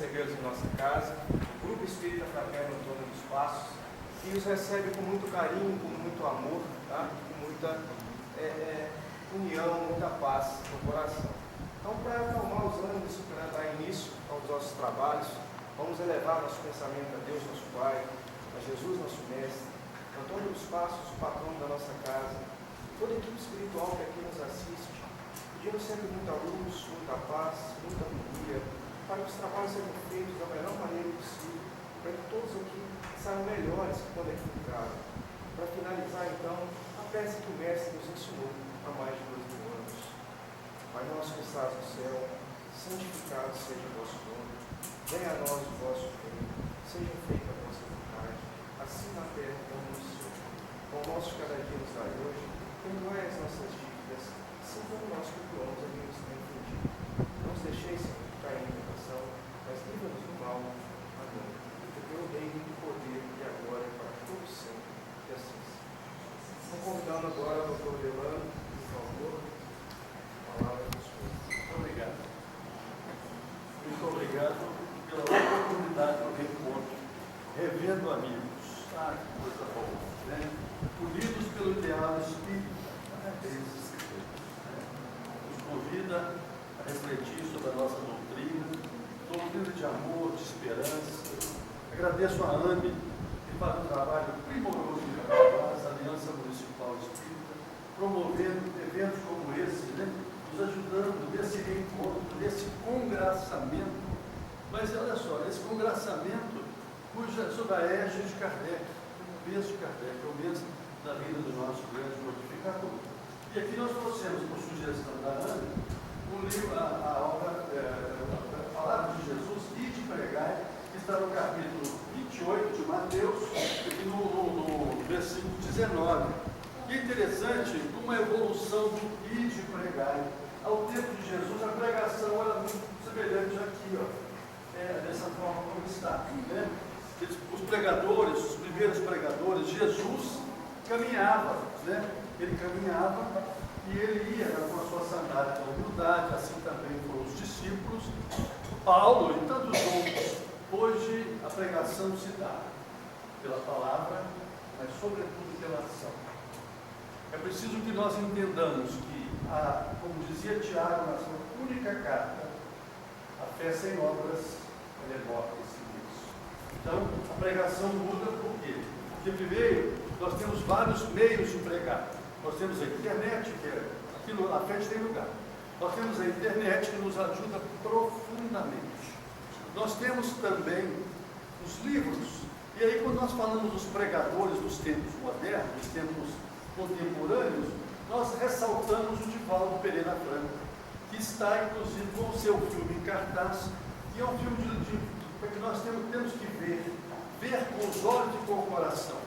recebê-los em nossa casa, o Grupo Espírita Fraterno Antônio dos Passos, que os recebe com muito carinho, com muito amor, tá? Com muita união, muita paz no coração. Então, para acalmar os ânimos, para dar início aos nossos trabalhos, vamos elevar nosso pensamento a Deus, nosso Pai, a Jesus, nosso Mestre, Antônio dos Passos, o patrão da nossa casa, toda a equipe espiritual que aqui nos assiste, pedindo sempre muita luz, muita paz, muita harmonia, para que os trabalhos sejam feitos da melhor maneira possível, para que todos aqui saiam melhores que quando aqui ficaram. Para finalizar, então, a peça que o Mestre nos ensinou há mais de 2000 anos. Pai nosso que estás no céu, santificado seja o vosso nome, venha a nós o vosso reino, seja feita a vossa vontade, assim na terra como no céu. O nosso cada dia nos dai hoje, perdoai as nossas dívidas, assim como nós perdoamos a quem nos tem ofendido. Não os deixeis cair em tentação, mas livra-nos do mal. Amém. Porque o reino, o poder e a glória para todos sempre, e assim seja. Estou convidando agora o Dr. Delano, por favor, a palavra dos senhores. Muito obrigado. Muito obrigado pela oportunidade do reencontro, revendo amigos. Ah, que coisa boa, né? Unidos pelo ideal espírita, nos convida a refletir sobre a nossa doutrina de amor, de esperança. Agradeço a AME, que faz um trabalho primoroso em Jaraguá, a Aliança Municipal Espírita, promovendo eventos como esse, né? Nos ajudando nesse reencontro, nesse congraçamento. Mas olha só, esse congraçamento sob a égide de Kardec, o mês de Kardec, é o mês da vida do nosso grande modificador. E aqui nós trouxemos, por sugestão da AME, o livro, a obra, a Palavra de Jesus, Ide Pregai, que está no capítulo 28 de Mateus, e no versículo 19. E é interessante, uma evolução do Ide Pregai. Ao tempo de Jesus, a pregação era muito semelhante aqui, dessa forma como está. Né? Os pregadores, os primeiros pregadores, Jesus caminhava, né? Ele caminhava e ele ia com a sua sandália da humildade, assim também foram os discípulos, Paulo e tantos outros. Hoje a pregação se dá pela palavra, mas sobretudo pela ação. É preciso que nós entendamos que, como dizia Tiago na sua única carta, a fé sem obras é morta em si mesmo. Então, a pregação muda por quê? Porque primeiro, nós temos vários meios de pregar. Nós temos a internet, que é aquilo, a fé tem lugar. Nós temos a internet que nos ajuda profundamente. Nós temos também os livros. E aí, quando nós falamos dos pregadores dos tempos modernos, dos tempos contemporâneos, nós ressaltamos o Divaldo Pereira Franco, que está, inclusive, com o seu filme em cartaz, e é um filme que nós temos que ver com os olhos e com o coração.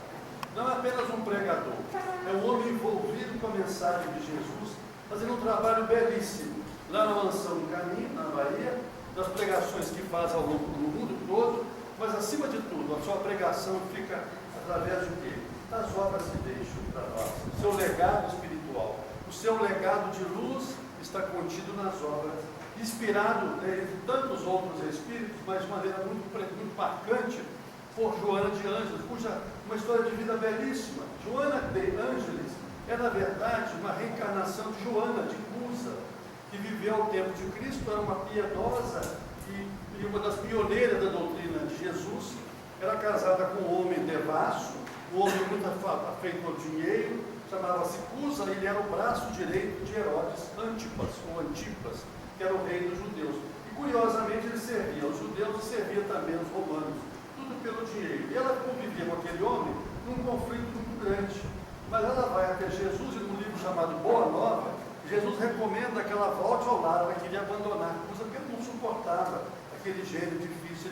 Não é apenas um pregador, é um homem envolvido com a mensagem de Jesus, fazendo um trabalho belíssimo, lá na Mansão do Caminho, na Bahia, das pregações que faz ao longo do mundo todo, mas acima de tudo, a sua pregação fica através de quê? Das obras que deixam para nós, o seu legado espiritual, o seu legado de luz está contido nas obras, inspirado em tantos outros espíritos, mas de maneira muito marcante, por Joana de Ângeles, cuja uma história de vida belíssima. Joana de Ângeles é, na verdade, uma reencarnação de Joana de Cusa, que viveu ao tempo de Cristo, era uma piedosa e uma das pioneiras da doutrina de Jesus, era casada com um homem devasso, um homem muito afeito ao dinheiro, chamava-se Cusa, e ele era o braço direito de Herodes Antipas, que era o rei dos judeus. E curiosamente ele servia aos judeus e servia também aos romanos, tudo pelo dinheiro. E ela convivia com aquele homem num conflito muito grande. Mas ela vai até Jesus e num livro chamado Boa Nova, Jesus recomenda que ela volte ao lar, ela queria abandonar Cusa porque ele não suportava aquele gênero difícil.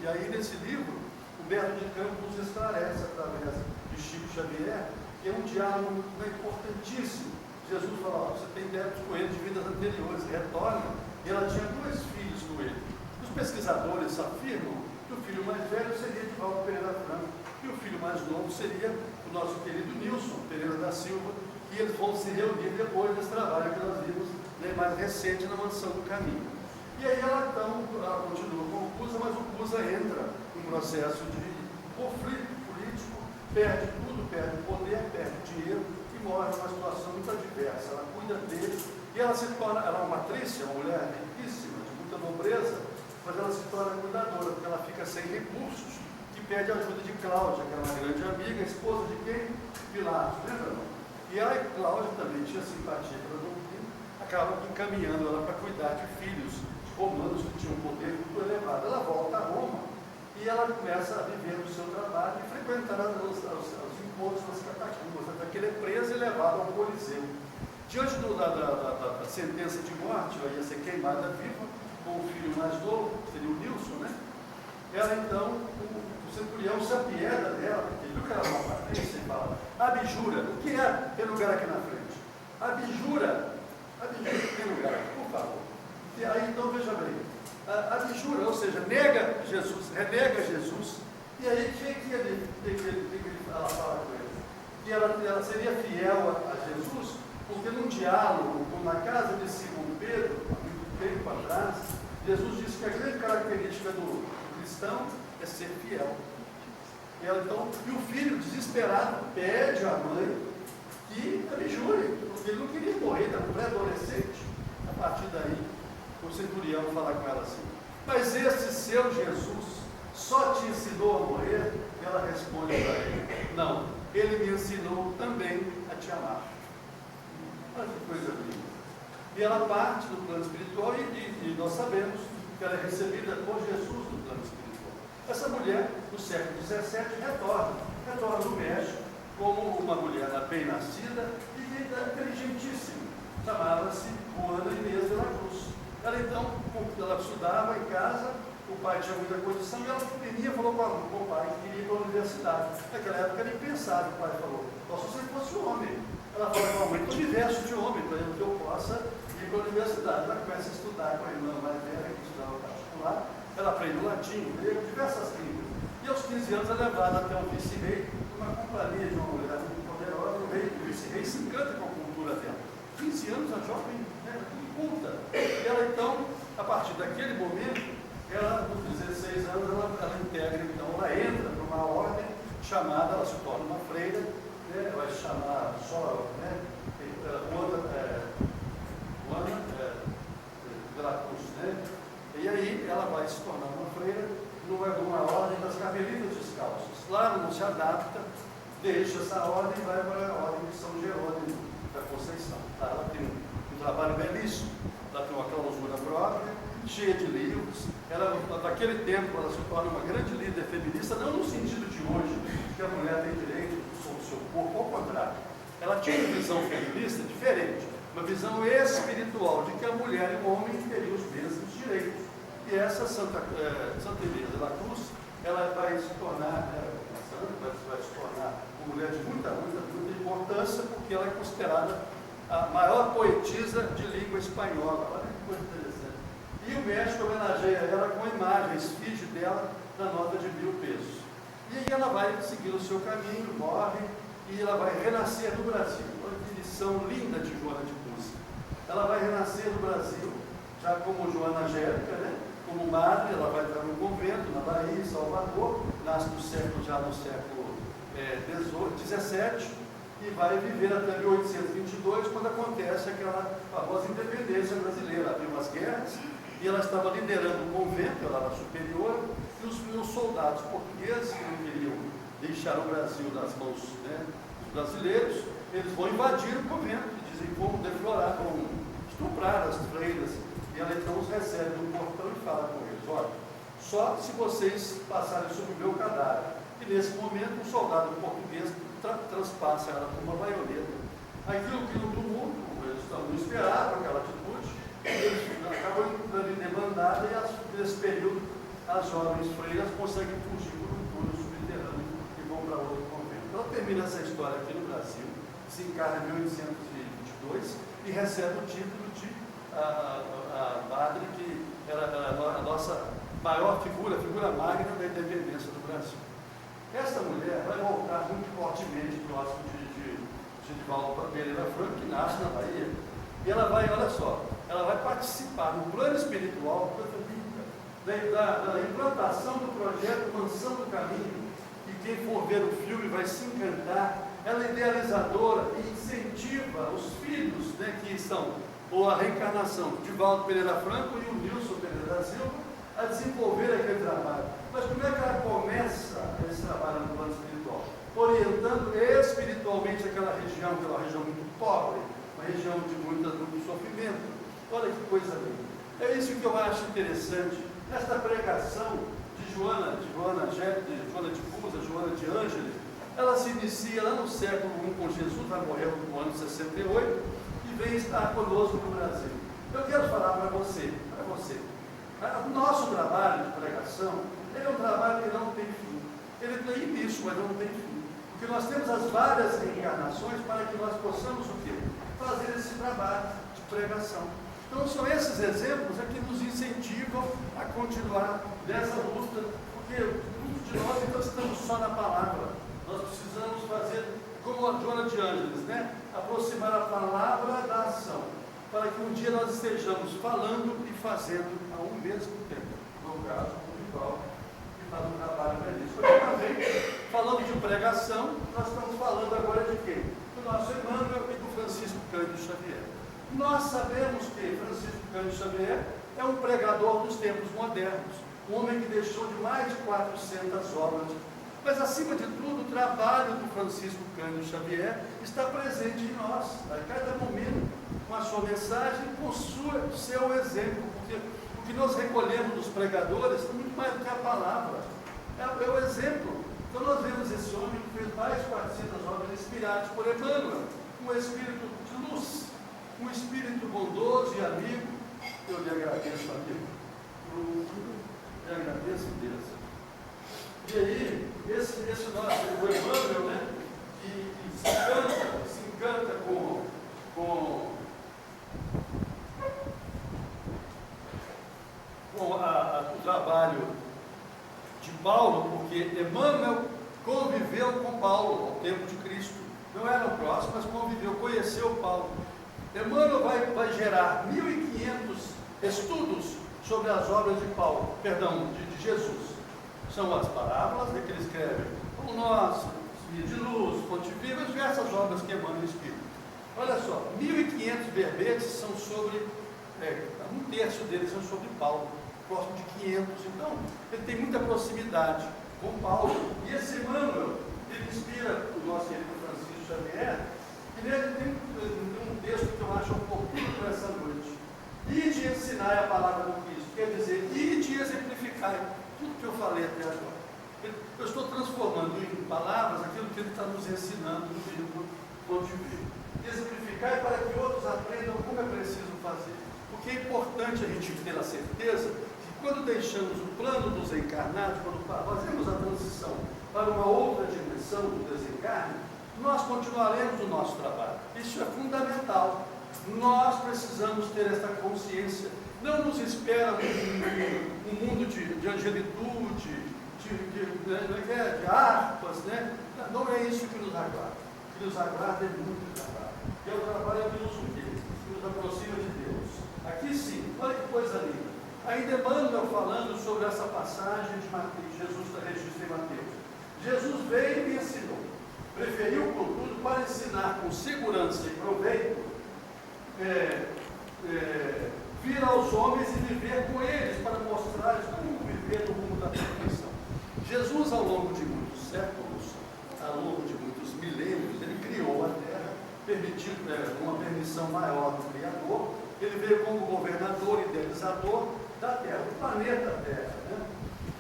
E aí nesse livro, Humberto de Campos esclarece através de Chico Xavier, que é um diálogo importantíssimo. Jesus fala, você tem débitos com ele de vidas anteriores, retorna. E ela tinha 2 filhos com ele. Os pesquisadores afirmam que o filho mais velho seria Divaldo Pereira Franco, e o filho mais novo seria o nosso querido Nilson Pereira da Silva, e eles vão se reunir depois desse trabalho que nós vimos, né, mais recente na Mansão do Caminho. E aí ela continua com o Susa entra em um processo de conflito político, perde tudo, perde poder, perde dinheiro e morre numa situação muito adversa. Ela cuida dele e ela se torna, ela é uma Patrícia, uma mulher riquíssima, de muita nobreza, mas ela se torna cuidadora, porque ela fica sem recursos e pede a ajuda de Cláudia, que era uma grande amiga, esposa de quem? Pilatos, lembra? E a Cláudia também tinha simpatia pela doutrina, acaba encaminhando ela para cuidar de filhos romanos que tinham um poder muito elevado. Ela volta a Roma e ela começa a viver o seu trabalho e frequentar os encontros das catacumbas, até que ele é preso e levado ao Coliseu. Diante da sentença de morte, ela ia ser queimada viva, com o filho mais novo, que seria o Nilson, né? Ela então, o centurião se apieda dela, porque viu que ela era uma Patrícia e fala: abjura, o que é? Tem lugar aqui na frente. Abjura, tem lugar aqui, por favor. E aí então, veja bem, abjura, ou seja, nega Jesus, renega Jesus, e aí o que ela fala com ele? Que ela seria fiel a Jesus, porque num diálogo na casa de Simão Pedro, muito tempo atrás, Jesus disse que a grande característica do cristão é ser fiel. E o filho, desesperado, pede à mãe que abjure, porque ele não queria morrer, era um pré-adolescente. A partir daí, o centurião fala com ela assim: mas esse seu Jesus só te ensinou a morrer? Ela responde para ele: não, ele me ensinou também a te amar. Olha que coisa linda. E ela parte do plano espiritual e nós sabemos que ela é recebida por Jesus no plano espiritual. Essa mulher, no século XVII, retorna do México como uma mulher bem nascida e inteligentíssima. Chamava-se Juana Inês de la Cruz. Ela estudava em casa, o pai tinha muita condição e ela pequenininha falou com o pai que queria ir para a universidade. Naquela época era impensável, o pai falou: só se você fosse homem. Ela falou com a mãe: então me veste de homem para que eu possa ir para a universidade. Ela começa a estudar com a irmã mais velha, que estudava particular. Ela aprende o latim, o grego, diversas línguas. E aos 15 anos é levada até um vice-rei, uma companhia de uma mulher muito poderosa. O vice-rei se encanta com a cultura dela. 15 anos, a jovem, né, culta. E ela então, a partir daquele momento, ela, com 16 anos, ela integra, então, ela entra numa ordem chamada, ela se torna uma freira, né, vai se chamar só, né, Juana de la Cruz, né? E aí ela vai se tornar uma freira numa ordem das Carmelitas Descalças. Lá não se adapta, deixa essa ordem e vai para a ordem de São Jerônimo da Conceição. Tá? Ela tem um trabalho belíssimo, ela tem uma clausura própria, cheia de livros. Ela, naquele tempo, ela se torna uma grande líder feminista, não no sentido de hoje, que a mulher tem direito sobre o seu corpo, ao contrário. Ela tinha uma visão feminista diferente, uma visão espiritual, de que a mulher e o homem teriam os mesmos direitos. E essa Santa Inês de la Cruz, ela vai se tornar, vai se tornar uma mulher de muita importância, porque ela é considerada a maior poetisa de língua espanhola. Olha que coisa interessante. E o México homenageia ela com a imagem, esfinge dela na nota de 1000 pesos. E aí ela vai seguir o seu caminho, morre, e ela vai renascer no Brasil. Olha que lição linda de Joana de Púzio. Ela vai renascer no Brasil, já como Joana Angélica, né? Como madre, ela vai entrar no convento, na Bahia, em Salvador, nasce no século XVII, e vai viver até 1822, quando acontece aquela famosa independência brasileira. Havia umas guerras, e ela estava liderando um convento, ela era superior, e os soldados portugueses, que não queriam deixar o Brasil nas mãos, né, dos brasileiros, eles vão invadir o convento, e dizem: vão deflorar, vão estuprar as freiras. E ela então os recebe no portão e fala com eles: olha, só se vocês passarem sobre o meu cadáver. E nesse momento, um soldado português transpassa ela com uma baioneta. Aquilo que no tumulto, eles não esperavam aquela atitude, eles acabam entrando em demandada, e nesse período as jovens freiras conseguem fugir por um túnel subterrâneo e vão para outro convento. Ela termina essa história aqui no Brasil, se encarna em 1822 e recebe o título de a madre, que era a nossa maior figura magna da independência do Brasil. Essa mulher vai voltar muito fortemente próximo de Genivaldo Pereira Franco, que nasce na Bahia, e ela vai, olha só, ela vai participar no plano espiritual, coisa linda, da implantação do projeto Mansão do Caminho, e quem for ver o filme vai se encantar. Ela é idealizadora e incentiva os filhos, né, que são, ou a reencarnação de Valdo Pereira Franco e o Nilson Pereira da Silva, a desenvolver aquele trabalho. Mas como é que ela começa esse trabalho no plano espiritual? Orientando espiritualmente aquela região, que é uma região muito pobre, uma região de muito sofrimento. Olha que coisa linda. É isso que eu acho interessante. Esta pregação de Joana de Cusa, Joana de Ângeles, ela se inicia lá no século I com Jesus, ela morreu no ano 68, e vem estar conosco no Brasil. Eu quero falar para você, o nosso trabalho de pregação, ele é um trabalho que não tem fim. Ele tem início, mas não tem fim. Porque nós temos as várias reencarnações para que nós possamos o quê? Fazer esse trabalho de pregação. Então são esses exemplos que nos incentivam a continuar nessa luta, porque muitos de nós então estamos só na palavra. Nós precisamos fazer, como a Joana de Ângeles, né? Aproximar a palavra da ação, para que um dia nós estejamos falando e fazendo ao mesmo tempo. No caso, o Rival, que faz um trabalho belíssimo. Uma vez, falando de pregação, nós estamos falando agora de quem? Do nosso Emmanuel e do Francisco Cândido Xavier. Nós sabemos que Francisco Cândido Xavier é um pregador dos tempos modernos, um homem que deixou de mais de 400 obras. Mas, acima de tudo, o trabalho do Francisco Cândido Xavier está presente em nós, a cada momento, com a sua mensagem, com o seu exemplo, porque o que nós recolhemos dos pregadores é muito mais do que a palavra, é o exemplo. Então, nós vemos esse homem que fez mais de 400 obras inspiradas por Emmanuel, um espírito de luz, um espírito bondoso e amigo. Eu lhe agradeço, amigo. Eu lhe agradeço, Deus. E aí, esse nosso, o Emmanuel, né, que se encanta com o trabalho de Paulo, porque Emmanuel conviveu com Paulo ao tempo de Cristo. Não era o próximo, mas conviveu, conheceu Paulo. Emmanuel vai gerar 1.500 estudos sobre as obras de Paulo, de Jesus. São as parábolas que ele escreve, o nosso, de luz, fonte viva, diversas obras que Emmanuel inspira. Olha só, 1.500 verbetes são sobre, um terço deles são sobre Paulo, próximo de 500. Então, ele tem muita proximidade com Paulo. E esse Emmanuel, ele inspira o nosso querido Francisco Xavier, e nele tem um texto que eu acho oportuno para essa noite. Ide ensinar a palavra do Cristo, quer dizer, ide exemplificar tudo que eu falei até agora. Eu estou transformando em palavras aquilo que ele está nos ensinando no livro Fonte Viva. Exemplificar para que outros aprendam como é preciso fazer. Porque é importante a gente ter a certeza que quando deixamos o plano dos encarnados, quando fazemos a transição para uma outra dimensão do desencarne, nós continuaremos o nosso trabalho. Isso é fundamental. Nós precisamos ter esta consciência. Não nos espera um mundo de angelitude, de harpas, né? Não é isso que nos aguarda. O que nos aguarda é muito trabalho. E é o trabalho que nos aproxima de Deus. Aqui sim, olha que coisa linda. Ainda Emmanuel falando sobre essa passagem de Mateus, Jesus está registrado em Mateus. Jesus veio e ensinou. Preferiu, contudo, para ensinar com segurança e proveito, vir aos homens e viver com eles, para mostrar-lhes como viver no rumo da perfeição. Jesus, ao longo de muitos séculos, ao longo de muitos milênios, ele criou a terra, permitindo uma permissão maior do Criador. Ele veio como governador, idealizador da terra, do planeta Terra. Né?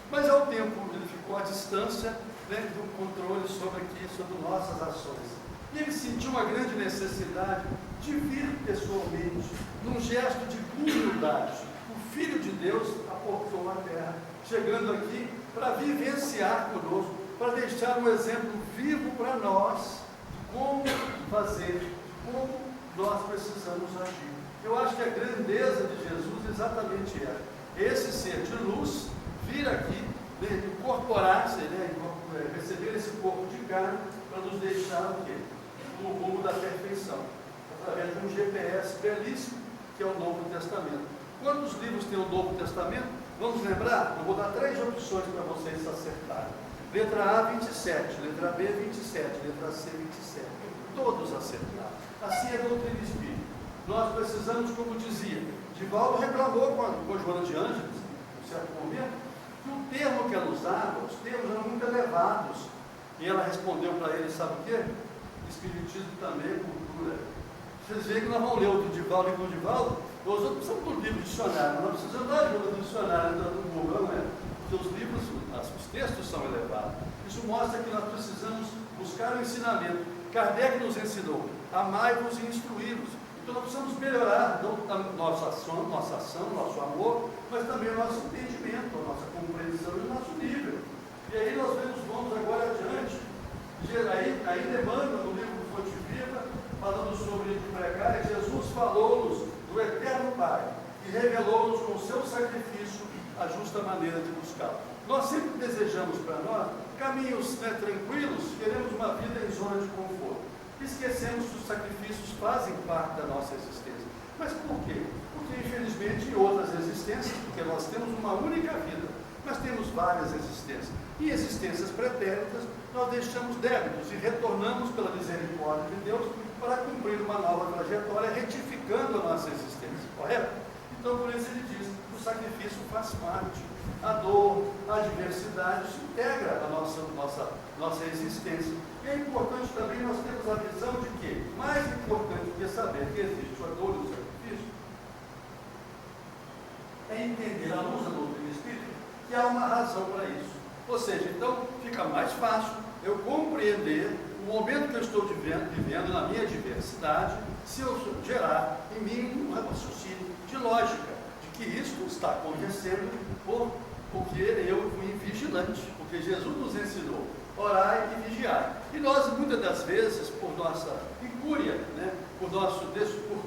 Mas ao tempo ele ficou à distância, né, do controle sobre nossas ações. E ele sentiu uma grande necessidade de vir pessoalmente, num gesto de humildade. O Filho de Deus aportou a terra, chegando aqui para vivenciar conosco, para deixar um exemplo vivo para nós de como fazer, de como nós precisamos agir. Eu acho que a grandeza de Jesus exatamente esse ser de luz, vir aqui, incorporar-se, receber esse corpo de carne, para nos deixar o quê? No rumo da perfeição, através de um GPS belíssimo, que é o Novo Testamento. Quantos livros tem o Novo Testamento? Vamos lembrar? Eu vou dar 3 opções para vocês acertarem. Letra A, 27. Letra B, 27. Letra C, 27. Todos acertaram. Assim é a doutrina espírita. Nós precisamos, como dizia, Divaldo reclamou com Joana de Ângeles, em certo momento, que o termo que ela usava, os termos eram muito elevados. E ela respondeu para ele, sabe o quê? Espiritismo também é cultura. Vocês veem que nós vamos ler o do Divaldo e do Divaldo, nós não precisamos do livro de dicionário, nós precisamos da ajuda do dicionário do Google, não é? Porque os livros, os textos são elevados. Isso mostra que nós precisamos buscar o ensinamento. Kardec nos ensinou, amai-vos e instruí-vos. Então nós precisamos melhorar a nossa ação, nosso amor, mas também o nosso entendimento, a nossa compreensão e o nosso nível. E aí nós vamos agora adiante. Aí demanda no livro do Fonte Viva, falando sobre o precário, Jesus falou-nos do eterno Pai e revelou-nos com o seu sacrifício a justa maneira de buscá-lo. Nós sempre desejamos para nós caminhos tranquilos, queremos uma vida em zona de conforto. Esquecemos que os sacrifícios fazem parte da nossa existência. Mas por quê? Porque infelizmente em outras existências, porque nós temos uma única vida, mas temos várias existências. Em existências pretéritas, nós deixamos débitos e retornamos pela misericórdia de Deus para cumprir uma nova trajetória, retificando a nossa existência, correto? Então, por isso ele diz, o sacrifício faz parte. A dor, a adversidade, se integra à nossa existência. E é importante também nós termos a visão de que, mais importante do que saber que existe a dor e o sacrifício, é entender, à luz da doutrina espírita, que há uma razão para isso. Ou seja, então fica mais fácil eu compreender o momento que eu estou vivendo na minha diversidade, se eu gerar em mim um raciocínio de lógica, de que isso está acontecendo porque eu fui vigilante, porque Jesus nos ensinou, orai e vigiai. E nós, muitas das vezes, por nossa incúria, por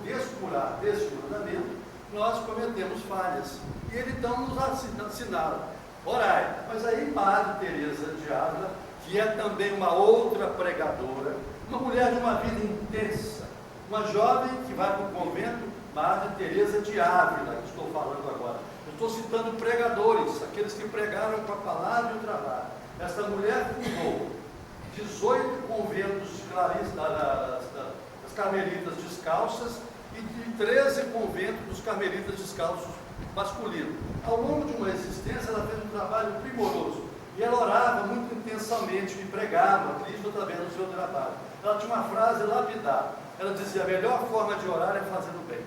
descurar desse mandamento, nós cometemos falhas. E ele então nos assinala, orai. Mas aí Madre Teresa de Ávila, que é também uma outra pregadora, uma mulher de uma vida intensa, uma jovem que vai para o convento, Madre Teresa de Ávila, que estou falando agora. Eu estou citando pregadores, aqueles que pregaram com a palavra e o trabalho. Essa mulher fundou 18 conventos das carmelitas descalças e 13 conventos dos carmelitas descalços masculinos. Ao longo de uma existência, ela fez um trabalho primoroso. E ela orava muito intensamente e pregava Cristo através do seu trabalho. Ela tinha uma frase lapidar. Ela dizia, a melhor forma de orar é fazendo bem.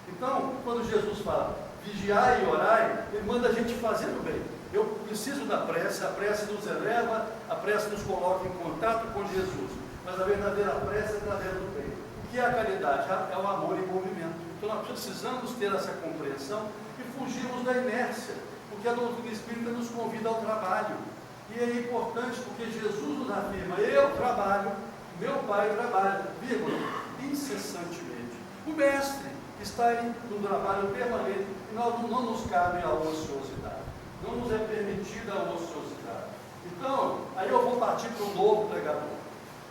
Então, quando Jesus fala, vigiai e orai, ele manda a gente fazendo bem. Eu preciso da prece, a prece nos eleva, a prece nos coloca em contato com Jesus. Mas a verdadeira prece é através do bem. O que é a caridade? É o amor em movimento. Então nós precisamos ter essa compreensão e fugirmos da inércia, porque a doutrina espírita nos convida ao trabalho. E é importante porque Jesus nos afirma, eu trabalho, meu Pai trabalha, vírgula, incessantemente. O Mestre está em um trabalho permanente e não nos cabe a ociosidade. Não nos é permitida a ociosidade. Então, aí eu vou partir para um novo pregador.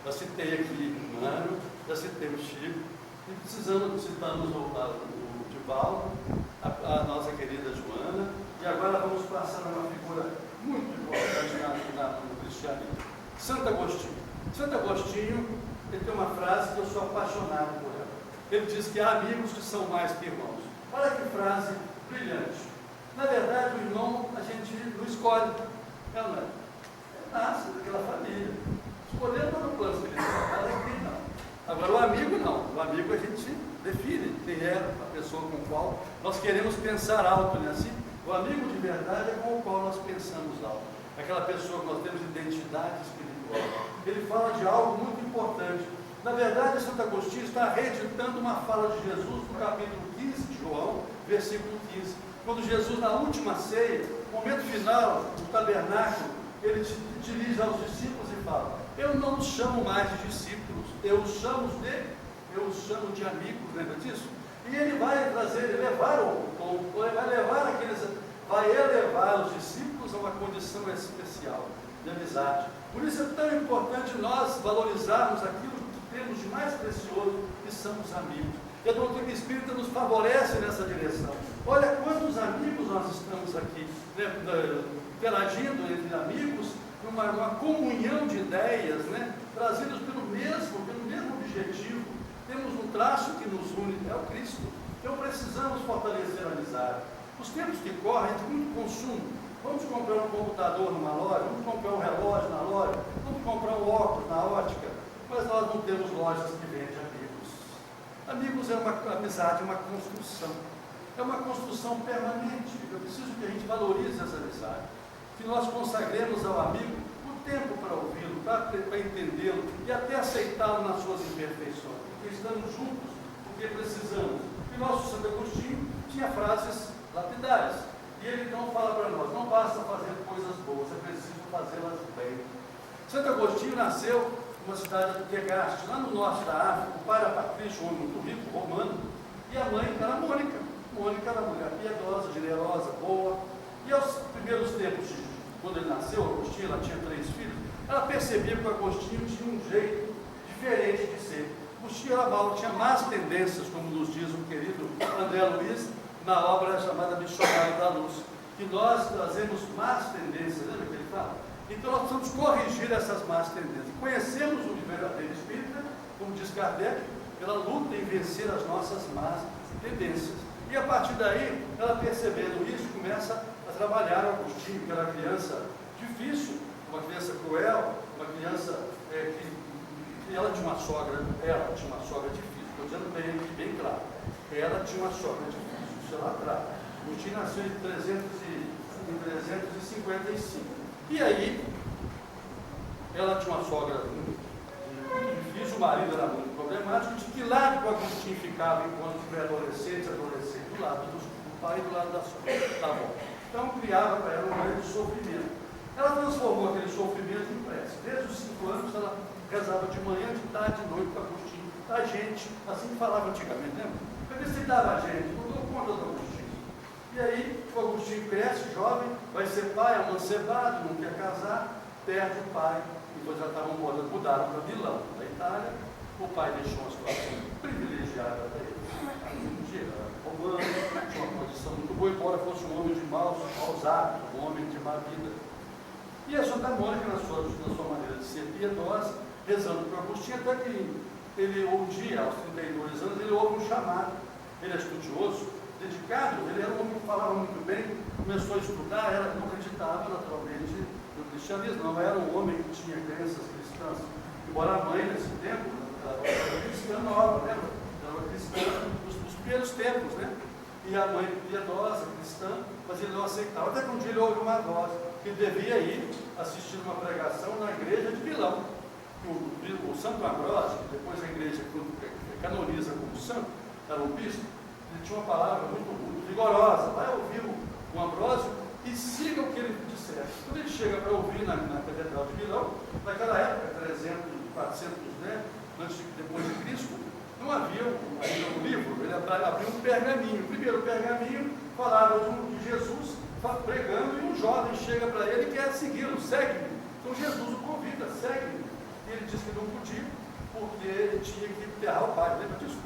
Já citei aqui o Mano, já citei o Chico, e citamos o Divaldo, a nossa querida Joana, e agora vamos passar a uma figura muito importante no cristianismo. Santo Agostinho. Santo Agostinho, ele tem uma frase que eu sou apaixonado por ela. Ele diz que há amigos que são mais que irmãos. Olha que frase brilhante. Na verdade, o irmão a gente não escolhe, não é? Nasce daquela família. Escolher para o plano espiritual, não. Agora, o amigo não. O amigo a gente define quem é a pessoa com a qual nós queremos pensar alto, né? Assim, o amigo de verdade é com o qual nós pensamos alto. Aquela pessoa que nós temos identidade espiritual. Ele fala de algo muito importante. Na verdade, Santo Agostinho está reeditando uma fala de Jesus no capítulo 15 de João, versículo 15. Quando Jesus, na última ceia, no momento final do tabernáculo, ele se dirige aos discípulos e fala, eu não os chamo mais de discípulos, eu os chamo de amigos, lembra disso? E ele vai elevar os discípulos a uma condição especial de amizade. Por isso é tão importante nós valorizarmos aquilo que temos de mais precioso, que são os amigos. E a doutrina espírita nos favorece nessa direção. Olha quantos amigos nós estamos aqui, né, interagindo entre amigos, numa comunhão de ideias, né, trazidos pelo mesmo objetivo. Temos um traço que nos une, é o Cristo. Então precisamos fortalecer a amizade. Os tempos que correm, tem muito consumo. Vamos comprar um computador numa loja, vamos comprar um relógio na loja, vamos comprar um óculos na ótica, mas nós não temos lojas que vendem amigos. Amigos é uma amizade, uma construção. É uma construção permanente. Eu preciso que a gente valorize essa amizade. Que nós consagremos ao amigo o tempo para ouvi-lo, para entendê-lo e até aceitá-lo nas suas imperfeições. Porque estamos juntos, porque precisamos. E nosso Santo Agostinho tinha frases lapidares. E ele então fala para nós, não basta fazer coisas boas, é preciso fazê-las bem. Santo Agostinho nasceu numa cidade de Tegaste, lá no norte da África. O pai era patrício, um homem muito rico, romano, e a mãe era Mônica. Mônica era uma mulher piedosa, generosa, boa. E aos primeiros tempos, quando ele nasceu, Agostinho, ela tinha 3 filhos, ela percebia que o Agostinho tinha um jeito diferente de ser. Agostinho era mau, tinha más tendências, como nos diz o querido André Luiz, na obra chamada Missionário da Luz, que nós trazemos más tendências, lembra que ele fala? Então nós precisamos corrigir essas más tendências. Conhecemos o verdadeiro espírita, como diz Kardec, pela luta em vencer as nossas más tendências. E a partir daí, ela percebendo isso, começa a trabalhar o Agostinho, que era uma criança difícil, uma criança cruel, uma criança que ela tinha uma sogra difícil, estou dizendo bem claro, ela tinha uma sogra difícil. Lá atrás. Agostinho nasceu em 355. E aí, ela tinha uma sogra muito difícil, o marido era muito problemático. De que lado que o Agostinho ficava enquanto pré-adolescente, adolescente? Do lado do pai e do lado da sogra. Tá bom. Então, criava para ela um grande sofrimento. Ela transformou aquele sofrimento em prece. Desde os 5 anos, ela rezava de manhã, de tarde, de noite com o Agostinho. A gente, assim que falava antigamente, lembra? Visitava a gente, não dou conta do Agostinho. E aí, o Agostinho cresce, jovem, vai ser pai, amancebado, não quer casar, perde o pai. Depois já estavam mudaram para Milão, na Itália. O pai deixou uma situação privilegiada para ele. Era romano, tinha uma condição muito boa, embora fosse um homem de maus hábitos, um homem de má vida. E a Santa Mônica, na sua maneira de ser piedosa, rezando para o Agostinho, até que ele, um dia, aos 32 anos, ele ouve um chamado. Ele é estudioso, dedicado, ele era um homem que falava muito bem, começou a estudar, não acreditava naturalmente no cristianismo, não, era um homem que tinha crenças cristãs. Embora a mãe, nesse tempo, ela era cristã nova, lembra? Ela era cristã dos primeiros tempos, né? E a mãe piedosa, cristã, mas ele não aceitava. Até que um dia ele ouve uma voz que ele devia ir assistir uma pregação na igreja de Milão. O Santo Ambrósio, que depois a igreja canoniza como santo, era um bispo, ele tinha uma palavra muito rigorosa. Vai ouvir o Ambrósio e siga o que ele disser. Quando ele chega para ouvir na Catedral de Milão, naquela época, 300, 400, né, depois de Cristo, não havia ainda um livro, ele abriu um pergaminho. O primeiro pergaminho falava de Jesus pregando, e um jovem chega para ele e quer segui-lo, segue-me. Então Jesus o convida, segue-me. E ele disse que não podia, porque ele tinha que enterrar o pai, lembra disso?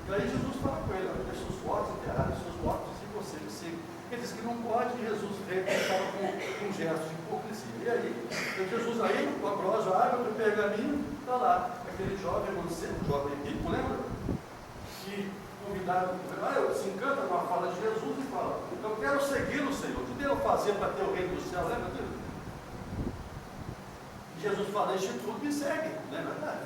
E aí Jesus fala com ele, deixa os mortos enterrarem seus mortos e você me siga. Ele disse que não pode, e Jesus estava com um gesto de hipocrisia. E aí, Jesus aí, o Ambrósio abre o pergaminho, está lá, aquele jovem mancebo, jovem rico, lembra? Que convidado, se encanta com a fala de Jesus e fala, eu quero segui-lo, Senhor, o que devo fazer para ter o reino do céu, lembra disso? E Jesus fala, deixa tudo e me segue, não é verdade?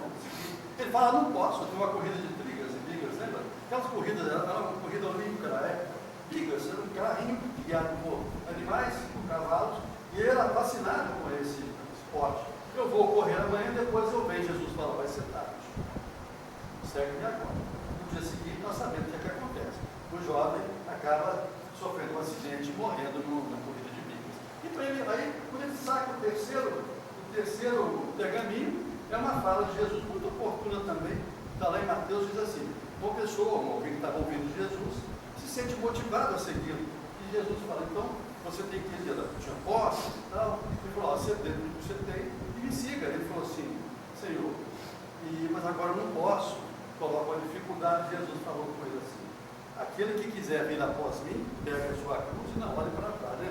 Ele fala, não posso, tem uma corrida de trigas e ligas, lembra? Aquelas corridas, era uma corrida olímpica na época. Ligas, era um carrinho guiado por animais, por cavalos, e ele era fascinado com esse esporte. Eu vou correr amanhã, depois eu venho. Jesus fala, vai ser tarde. Segue-me agora. No dia seguinte, nós sabemos o que acontece. O jovem acaba sofrendo um acidente e morrendo na corrida de ligas. Então, aí, quando ele saca o terceiro pergaminho, é uma fala de Jesus muito oportuna também. Está lá em Mateus, diz assim, uma pessoa, alguém que estava ouvindo Jesus, se sente motivado a segui-lo. E Jesus fala, então, você tem que ir, tinha posse e tal. Ele falou, você tem o que você tem, e me siga. Ele falou assim, Senhor, mas agora eu não posso, colocam uma dificuldade, Jesus falou com ele assim: aquele que quiser vir após mim, pega a sua cruz e não olhe para trás, né?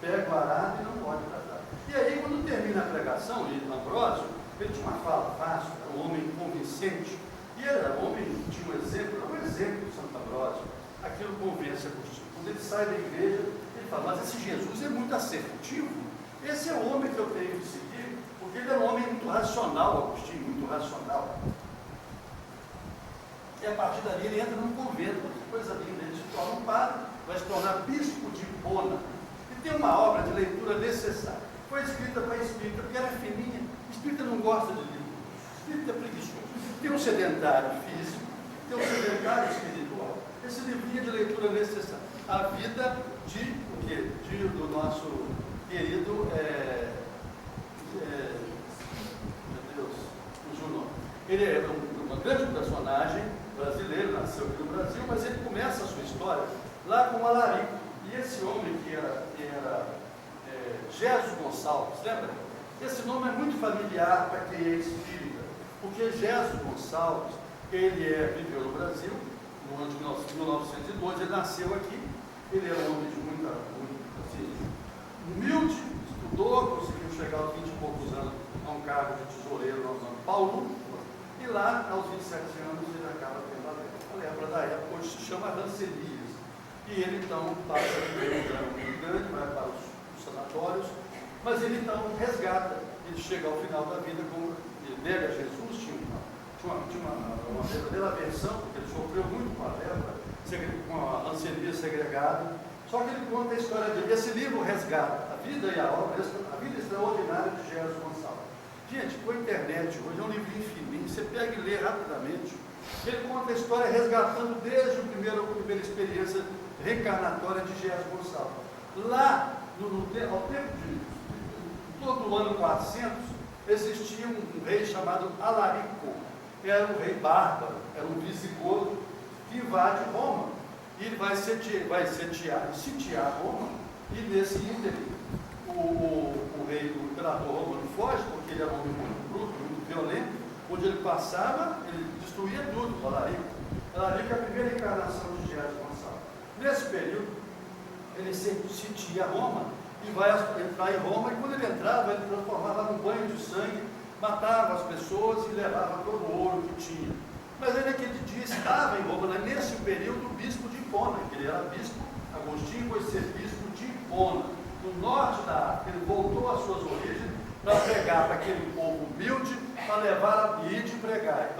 Pega o arado e não olhe para trás. E aí, quando termina a pregação, e Ambrósio, ele tinha uma fala fácil, era um homem convincente, e ele era um homem, tinha um exemplo, era um exemplo de Santo Ambrósio. Aquilo convence Agostinho. Quando ele sai da igreja, ele fala: mas esse Jesus é muito assertivo, esse é o homem que eu tenho que seguir, porque ele é um homem muito racional, Agostinho, muito racional. E a partir dali ele entra num convento, que coisa linda, ele se torna um padre, vai se tornar bispo de Hipona. E tem uma obra de leitura necessária. Foi escrita para espírita, porque era fininha. Espírita não gosta de livro. Espírita é preguiçoso. Tem um sedentário físico, tem um sedentário espiritual. Esse livrinho de leitura necessária. A vida de o quê? Do nosso querido meu Deus, fugiu o nome. Ele é um grande personagem brasileiro, nasceu aqui no Brasil, mas ele começa a sua história lá com o Alarico. E esse homem que era Gesso Gonçalves, lembra? Esse nome é muito familiar para quem é espírita, porque Gesso Gonçalves, ele viveu no Brasil, no ano de 1902, ele nasceu aqui, ele era um homem de muito assim, humilde, estudou, conseguiu chegar aos 20 e poucos anos a um cargo de tesoureiro no nome Paulo, e lá, aos 27 anos, ele acaba tendo a lepra da época, hoje se chama Hanseníase. E ele então passa a viver um drama muito grande, vai para os sanatórios, mas ele então resgata, ele chega ao final da vida, como ele nega Jesus, tinha uma verdadeira aversão, porque ele sofreu muito com a lepra, com a hanseníase segregada, só que ele conta a história dele. Esse livro resgata a vida e a obra, a vida extraordinária de Gesso Gonçalves. Gente, com a internet hoje é um livrinho fininho, você pega e lê rapidamente. Ele conta a história resgatando desde a primeira experiência reencarnatória de Gesso Gonçalves. Lá, ao tempo de todo o ano 400, existia um rei chamado Alarico. Era um rei bárbaro, era um visigodo que invade Roma. E ele vai sitiar Roma, e nesse ínterim, o imperador romano foge, porque ele era um homem muito bruto, muito violento. Onde ele passava, ele destruía tudo, o Alarico. Alarico é a primeira encarnação de Gesso Gonçalves. Nesse período, ele sitia Roma e vai entrar em Roma, e quando ele entrava, ele transformava num banho de sangue, matava as pessoas e levava todo o ouro que tinha. Mas ele naquele dia estava em Roma, nesse período, o bispo de Hipona, que ele era bispo, Agostinho foi ser bispo de Hipona, no norte da África. Ele voltou às suas origens para pregar para aquele povo humilde, para levar a ir de pregar,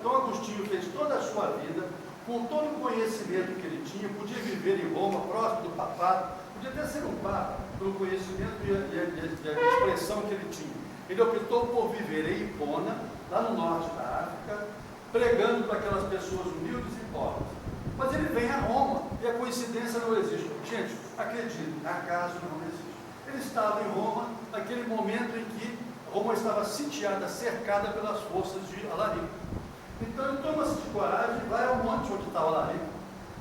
então Agostinho fez toda a sua vida, com todo o conhecimento que ele tinha, podia viver em Roma, próximo do papado, podia até ser um papa, pelo conhecimento e a expressão que ele tinha. Ele optou por viver em Hipona, lá no norte da África, pregando para aquelas pessoas humildes e pobres. Mas ele vem a Roma, e a coincidência não existe. Gente, acredite, acaso não existe. Ele estava em Roma, naquele momento em que Roma estava sitiada, cercada pelas forças de Alarico. Então ele toma-se de coragem e vai ao monte onde está o Alarico.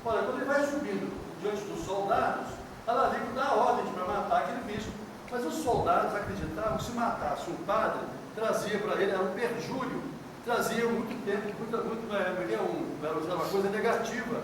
Olha, quando ele vai subindo diante dos soldados, Alarico dá a ordem para matar aquele bispo. Mas os soldados acreditavam que se matasse um padre, trazia para ele, era um perjúrio, trazia muito tempo, era uma coisa negativa.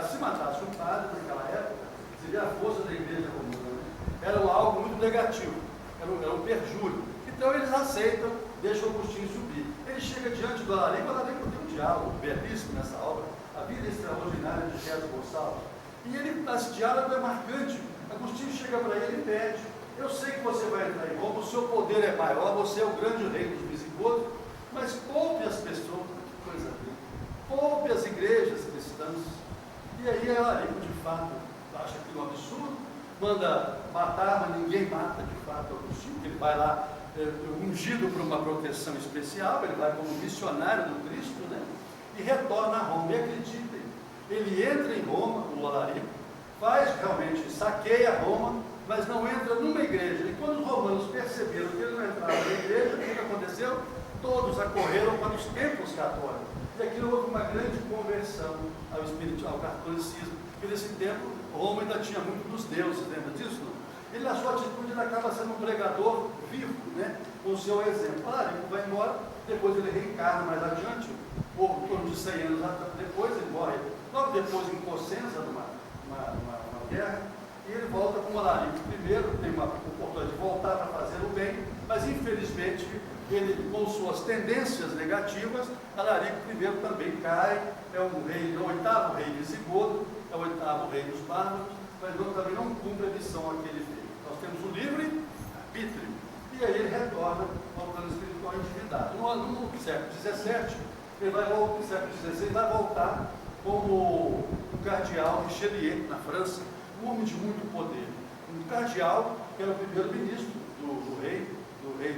Se matasse um padre naquela época, seria a força da igreja romana. Era algo muito negativo, era um perjúrio. Então eles aceitam, deixam Agostinho subir. Ele chega diante do Alarico, o Alarico tem um diálogo belíssimo nessa obra, A Vida Extraordinária de Gesso Gonçalves. E esse diálogo é marcante. Agostinho chega para ele e pede: eu sei que você vai entrar em Roma, o seu poder é maior, você é o grande rei dos visigodos, mas poupe as pessoas, que coisa linda, poupe as igrejas cristãs. E aí Alarico, de fato, acha aquilo um absurdo, manda matar, mas ninguém mata de fato Agostinho, ele vai lá ungido por uma proteção especial, ele vai como missionário do Cristo, né? E retorna a Roma. E acreditem, ele entra em Roma, o Alarico, faz realmente, saqueia Roma, mas não entra numa igreja. E quando os romanos perceberam que ele não entrava na igreja, o que aconteceu? Todos acorreram para os templos católicos. E aquilo houve uma grande conversão ao catolicismo. Porque nesse tempo, Roma ainda tinha muito dos deuses, lembra disso? Não? Ele, na sua atitude, ele acaba sendo um pregador vivo, né? Com o seu exemplo. Alarico vai embora, depois ele reencarna mais adiante. ou em torno de 100 anos depois, ele morre logo depois em Cosenza, numa guerra, e ele volta como Alarico I, tem uma oportunidade de voltar para fazer o bem, mas infelizmente ele, com suas tendências negativas, Alarico I também cai, é o 8º rei visigodo, é o 8º rei dos bárbaros, mas também não cumpre a missão que ele fez. Nós temos o livre arbítrio, e aí ele retorna ao plano espiritual endividado. No século XVII, ele vai ao século XVI, vai voltar como o cardeal Richelieu, na França, um homem de muito poder. Um cardeal que era o primeiro-ministro do rei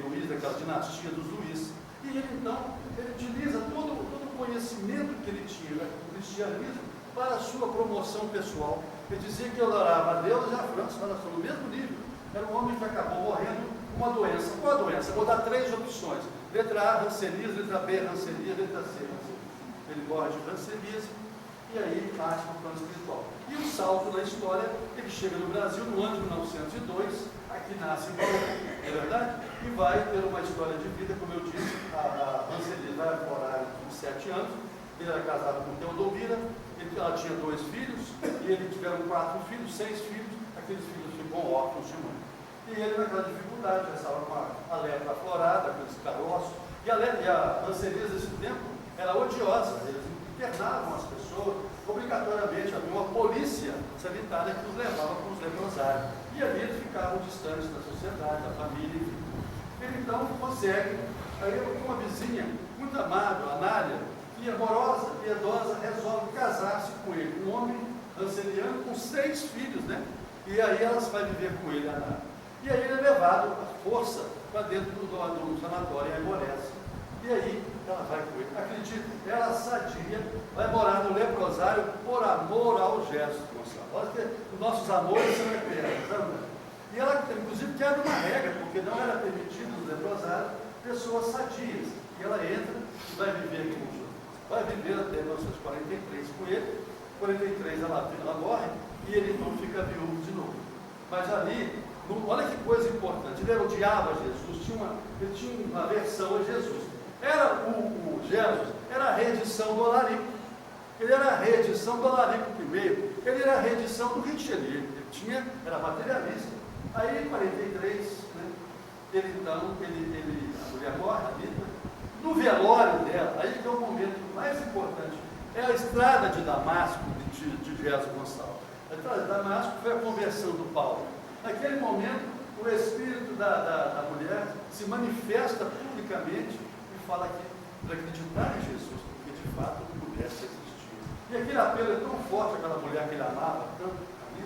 Luís, daquela dinastia dos Luís. E ele, então, ele utiliza todo o conhecimento que ele tinha do cristianismo para a sua promoção pessoal. Ele dizia que adorava a Deus e a França, nós estamos no mesmo nível. Era um homem que acabou morrendo com uma doença. Qual a doença? Vou dar 3 opções. Letra A, rancelismo, letra B, rancelismo, letra C, rancelismo. Ele morre de rancelismo e aí parte para o plano espiritual. E o salto na história, ele chega no Brasil no ano de 1902, aqui nasce é verdade? E vai ter uma história de vida, como eu disse, a rancelismo vai morar com 7 anos, ele era casado com Teodomira, ela tinha 2 filhos, e eles tiveram 4 filhos, 6 filhos, aqueles filhos ficam órfãos de mãe. E ele naquela dificuldade, já estava com a lepra aflorada, aqueles caroços, e a rancelismo desse tempo era odiosa, eles internavam as pessoas, obrigatoriamente havia uma polícia sanitária que os levava para os leprosários. E ali eles ficavam distantes da sociedade, da família, enfim. Ele então consegue, aí uma vizinha muito amável, Anália, que amorosa, piedosa, resolve casar-se com ele, um homem ranceliano com 6 filhos, né? E aí elas vai viver com ele, Anália. E aí ele é levado à força para dentro do sanatório, e aí amoleça. E aí ela vai com ele. Acredite, ela sadia, vai morar no leprosário por amor ao gesto, Gonçalo. Olha que os nossos amores são eternos. E ela, inclusive, quebra uma regra, porque não era permitido no leprosário pessoas sadias. E ela entra e vai viver com o vai viver até 1943 com ele. Em 43 ela morre e ele então fica viúvo de novo. Mas ali, olha que coisa importante, ele odiava Jesus, ele tinha uma aversão a Jesus. Era o Jesus, era a reedição do Alarico. Ele era a reedição do Alarico I, ele era a reedição do Richelieu, era materialista. Aí em 43, né, a mulher morre, a Rita. No velório dela, aí que é o momento mais importante, é a estrada de Damasco, de Jesus Gonçalves. A estrada de Damasco foi a conversão do Paulo. Naquele momento, o espírito da mulher se manifesta publicamente e fala que para acreditar em Jesus, porque de fato pudesse existir. E aquele apelo é tão forte, aquela mulher que ele amava tanto, que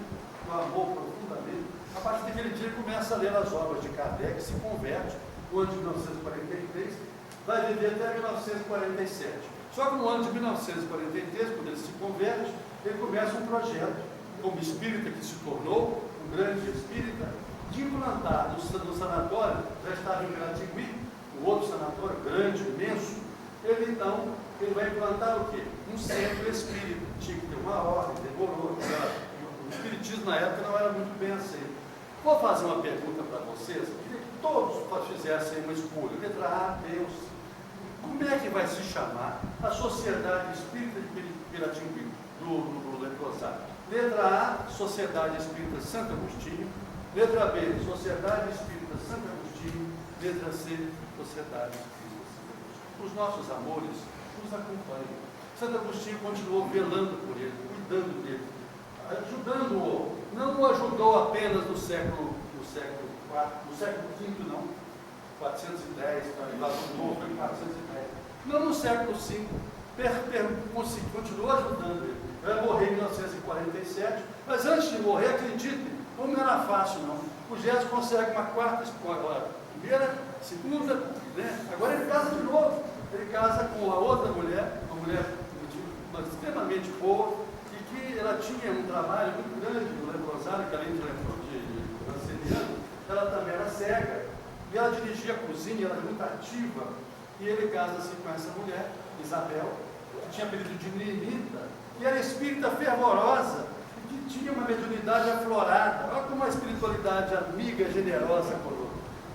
o amou profundamente. A partir daquele dia ele começa a ler as obras de Kardec, se converte, no ano de 1943, vai viver até 1947. Só que no ano de 1943, quando ele se converte, ele começa um projeto, como espírita que se tornou, um grande espírita, de implantar no sanatório, já estava em Grandigui, o outro sanatório, grande, imenso, ele vai implantar o quê? Um centro espírita, tinha que ter uma ordem, demorou, o espiritismo na época não era muito bem aceito. Vou fazer uma pergunta para vocês, queria que todos fizessem uma escolha, letra A, Deus. Como é que vai se chamar a Sociedade Espírita de Piratinguí, do leprosário? Letra A, Sociedade Espírita Santo Agostinho. Letra B, Sociedade Espírita Santo Agostinho. Letra C, Sociedade Espírita Santo Agostinho. Os nossos amores nos acompanham. Santo Agostinho continuou velando por ele, cuidando dele, ajudando-o. Não o ajudou apenas no século V, não. 410, lá no novo, foi 410. Não no século V, continuou ajudando ele. Ele vai morrer em 1947, mas antes de morrer, acredite, não era fácil não. O Jesus consegue uma quarta esposa, primeira, segunda, né? Agora ele casa de novo. Ele casa com a outra mulher, uma mulher extremamente boa, e que ela tinha um trabalho muito grande no leprosário, que além de ranceliano, ela também era cega. E ela dirigia a cozinha, ela era muito ativa, e ele casa-se com essa mulher, Isabel, que tinha apelido de Nenita, que era espírita fervorosa, e que tinha uma mediunidade aflorada. Olha como a espiritualidade amiga, generosa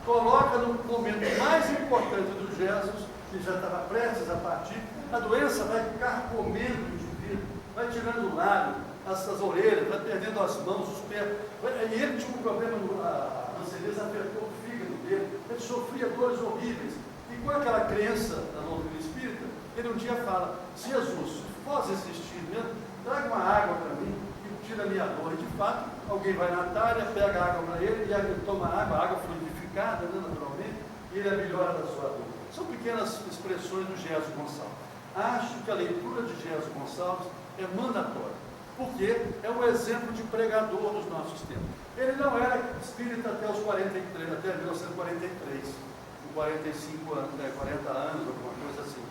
coloca no momento mais importante do Jesus, que já estava prestes a partir, a doença vai ficar comendo o indivíduo, vai tirando o lábio, as orelhas, vai perdendo as mãos, os pés. E ele tinha um problema, a hanseníase afetou o fígado dele, ele sofria dores horríveis. E com aquela crença da doutrina espírita, ele um dia fala: Jesus, se possa existir mesmo, traga uma água para mim e tira a minha dor. E de fato, alguém vai na talha, pega a água para ele, e ele toma água fluidificada, né, naturalmente, e ele melhora da sua dor. São pequenas expressões do Gésio Gonçalves. Acho que a leitura de Gésio Gonçalves é mandatória, porque é o exemplo de pregador dos nossos tempos. Ele não era espírita até os 43, até 1943, com 45 anos, 40 anos, alguma coisa assim,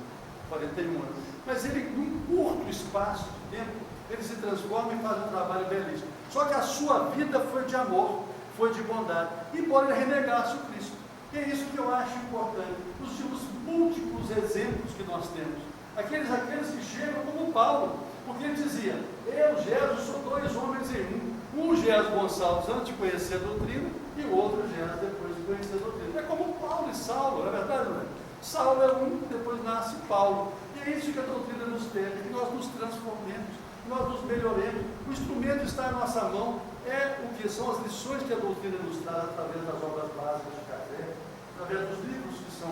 41 anos. Mas ele, num curto espaço de tempo, ele se transforma e faz um trabalho belíssimo. Só que a sua vida foi de amor, foi de bondade, embora ele renegasse o Cristo. E é isso que eu acho importante, os múltiplos exemplos que nós temos. Aqueles que chegam como Paulo, porque ele dizia: eu, Gésio, sou dois homens em um. Um Gésio Gonçalves antes de conhecer a doutrina, e o outro Gésio depois de conhecer a doutrina. É como Paulo e Saulo, não é verdade, não é? Saulo é um, depois nasce Paulo. E é isso que a doutrina nos pede, que nós nos transformemos, que nós nos melhoremos. O instrumento está em nossa mão, é o que são as lições que a doutrina nos traz através das obras básicas de Kardec, através dos livros que são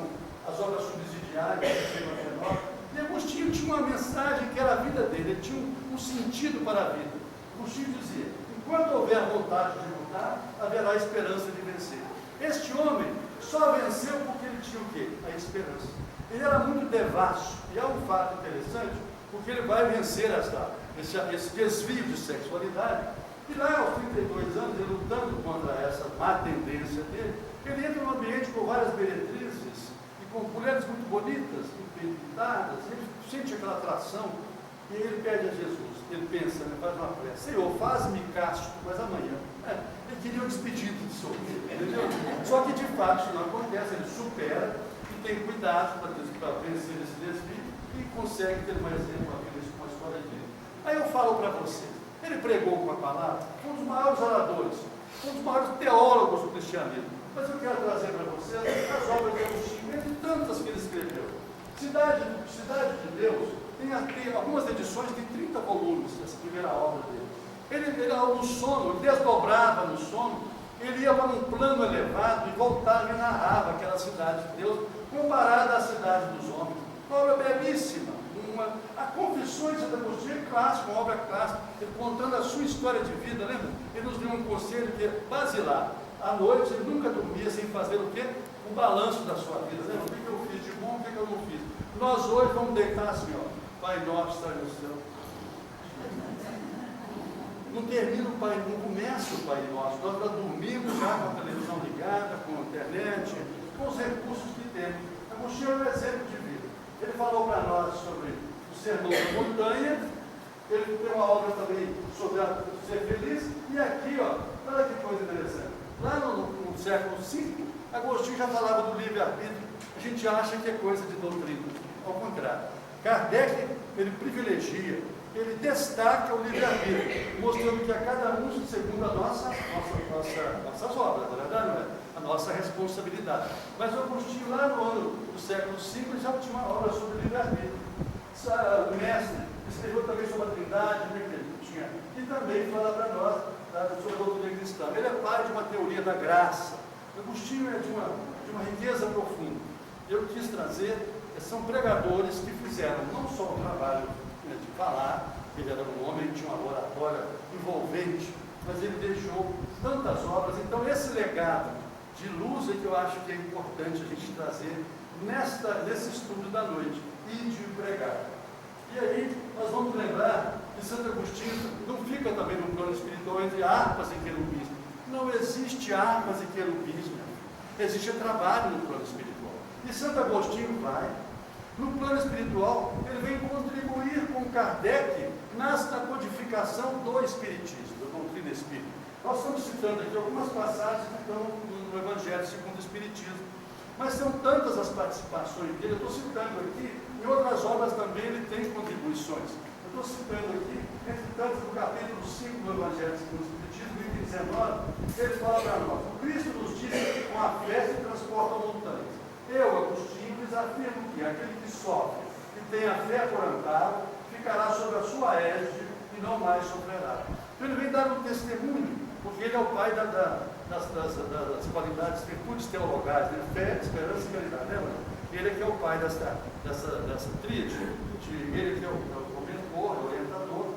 as obras subsidiárias que chegam a nós. E Agostinho tinha uma mensagem que era a vida dele, ele tinha um sentido para a vida. Agostinho dizia: enquanto houver vontade de lutar, haverá esperança de vencer. Este homem só venceu porque ele tinha o quê? A esperança. Ele era muito devasso, e é um fato interessante, porque ele vai vencer esse desvio de sexualidade. E lá aos 32 anos, ele lutando contra essa má tendência dele, ele entra num ambiente com várias meretrizes, e com mulheres muito bonitas, bem pintadas, ele sente aquela atração, e ele pede a Jesus, ele pensa, ele faz uma prece: Senhor, faz-me casto, mas amanhã. Ele queria um despedido de sorrir, entendeu? Só que de fato isso não acontece, ele supera e tem cuidado para vencer esse desvio e consegue ter um exemplo aqui com a história dele. Aí eu falo para você, ele pregou com a palavra, foi um dos maiores oradores, um dos maiores teólogos do cristianismo. Mas eu quero trazer para vocês as obras de Agostinho, entre tantas que ele escreveu. Cidade de Deus tem algumas edições, tem 30 volumes, essa primeira obra dele. Ele no sono, ele desdobrava no sono, ele ia para um plano elevado e voltava e narrava aquela cidade de Deus, comparada à cidade dos homens. Uma obra belíssima. A Confissões de Agostinho é clássico, uma obra clássica, ele contando a sua história de vida, lembra? Ele nos deu um conselho que é basilar. À noite ele nunca dormia sem fazer o quê? O balanço da sua vida. Lembra? O que eu fiz de bom, o que eu não fiz? Nós hoje vamos deitar assim, ó: Pai nosso, está no céu. Não termina o Pai, não começa o Pai Nosso. Nós já dormimos já com a televisão ligada, com a internet, com os recursos que temos. Agostinho é um exemplo de vida. Ele falou para nós sobre o sermão da montanha, ele tem uma obra também sobre ser feliz, e aqui, ó, olha que coisa interessante. Lá no século V, Agostinho já falava do livre-arbítrio. A gente acha que é coisa de doutrina. Ao contrário. Kardec, ele privilegia, ele destaca o livre-arbítrio, mostrando que a cada um, segundo nossas obras, na verdade, não é? A nossa responsabilidade. Mas o Agostinho, lá no ano do século V, já tinha uma obra sobre livre-arbítrio. O mestre escreveu também sobre a Trindade, e também fala para nós sobre a doutrina cristã. Ele é pai de uma teoria da graça. Agostinho é de uma riqueza profunda. Eu quis trazer, são pregadores que fizeram não só o trabalho de falar, ele era um homem que tinha uma oratória envolvente, mas ele deixou tantas obras. Então esse legado de luz é que eu acho que é importante a gente trazer nesse estudo da noite, e de pregar. E aí nós vamos lembrar que Santo Agostinho não fica também no plano espiritual entre harpas e querubins. Não existe harpas e querubins, existe trabalho no plano espiritual. E Santo Agostinho vai. No plano espiritual, ele vem contribuir com Kardec na codificação do Espiritismo, da doutrina espírita. Nós estamos citando aqui algumas passagens que estão no Evangelho segundo o Espiritismo, mas são tantas as participações dele. Eu estou citando aqui, em outras obras também ele tem contribuições. Eu estou citando aqui, entre tantos, no capítulo 5 do Evangelho segundo o Espiritismo, item 19, ele fala para nós: o Cristo nos disse que com a fé se transportam montanhas. Eu, Agostinho, lhes afirmo que aquele que sofre que tem a fé por amparo, ficará sob a sua égide e não mais sofrerá. Então ele vem dar um testemunho, porque ele é o pai das qualidades, virtudes teologais, né? Fé, esperança e caridade. Lembra? Ele é que é o pai dessa tríade, ele que é o mentor, o orientador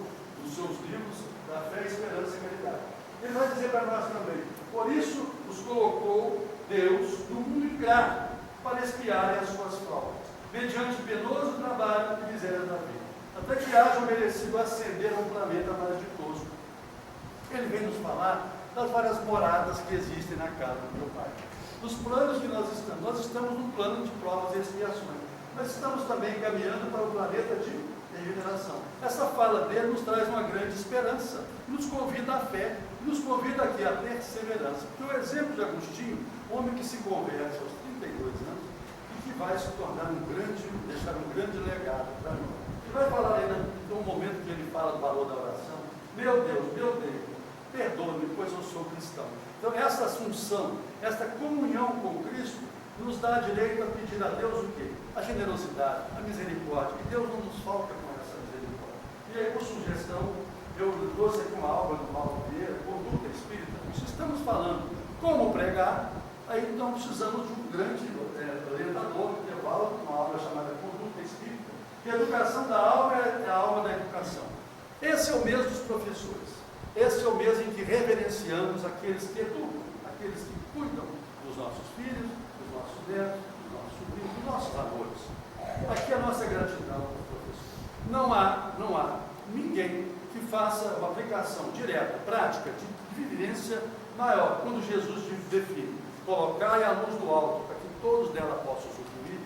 dos seus livros da fé, esperança e caridade. Ele vai dizer para nós também: por isso os colocou Deus no mundo ingrato, para espiarem as suas faltas, mediante penoso trabalho e miséria da vida, até que hajam merecido ascender a um planeta mais ditoso. Ele vem nos falar das várias moradas que existem na casa do meu Pai. Dos planos que nós estamos num plano de provas e expiações, mas estamos também caminhando para o planeta de regeneração. Essa fala dele nos traz uma grande esperança, nos convida à fé, nos convida aqui à perseverança. Porque o exemplo de Agostinho, homem que se converte aos 32 anos e que vai se tornar deixar um grande legado para nós. Ele vai falar aí no momento que ele fala do valor da oração: meu Deus, perdoa-me, pois eu sou cristão. Então, essa assunção, essa comunhão com Cristo, nos dá direito a pedir a Deus o quê? A generosidade, a misericórdia. E Deus não nos falta com essa misericórdia. E aí, por sugestão, eu trouxe aqui uma aula do Paulo Vieira, Conduta Espírita. Se estamos falando como pregar, aí então precisamos de um grande orientador, que é uma aula chamada Conduta Espírita, que a educação da alma é a alma da educação. Esse é o mês dos professores. Esse é o mês em que reverenciamos aqueles que educam, aqueles que cuidam dos nossos filhos, dos nossos netos, dos nossos sobrinhos, dos nossos amores. Aqui é a nossa gratidão aos professores. Não há ninguém que faça uma aplicação direta, prática, de vivência maior, quando Jesus define: colocai a luz do alto, para que todos dela possam usufruir.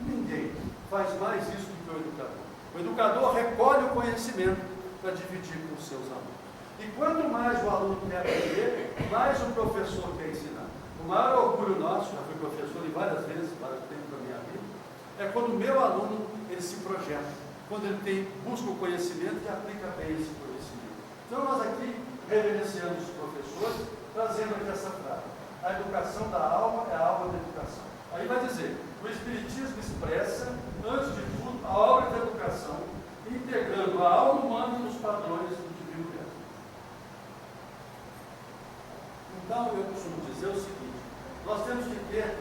Ninguém faz mais isso do que o educador. O educador recolhe o conhecimento para dividir com os seus alunos. E quanto mais o aluno quer aprender, mais o professor quer ensinar. O maior orgulho nosso, já fui professor em várias vezes, vários tempos da minha vida, é quando o meu aluno ele se projeta, quando ele busca o conhecimento e aplica bem esse conhecimento. Então nós aqui reverenciamos os professores, trazendo aqui essa frase: a educação da alma é a alma da educação. Aí vai dizer: o Espiritismo expressa, antes de tudo, a obra da educação, integrando a alma humana nos padrões do divino criador. Então, eu costumo dizer o seguinte: nós temos que ter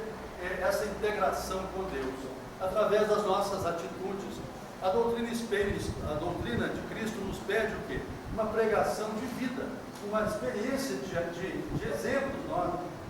essa integração com Deus, através das nossas atitudes. A doutrina espírita, a doutrina de Cristo nos pede o quê? Uma pregação de vida, uma experiência de exemplos,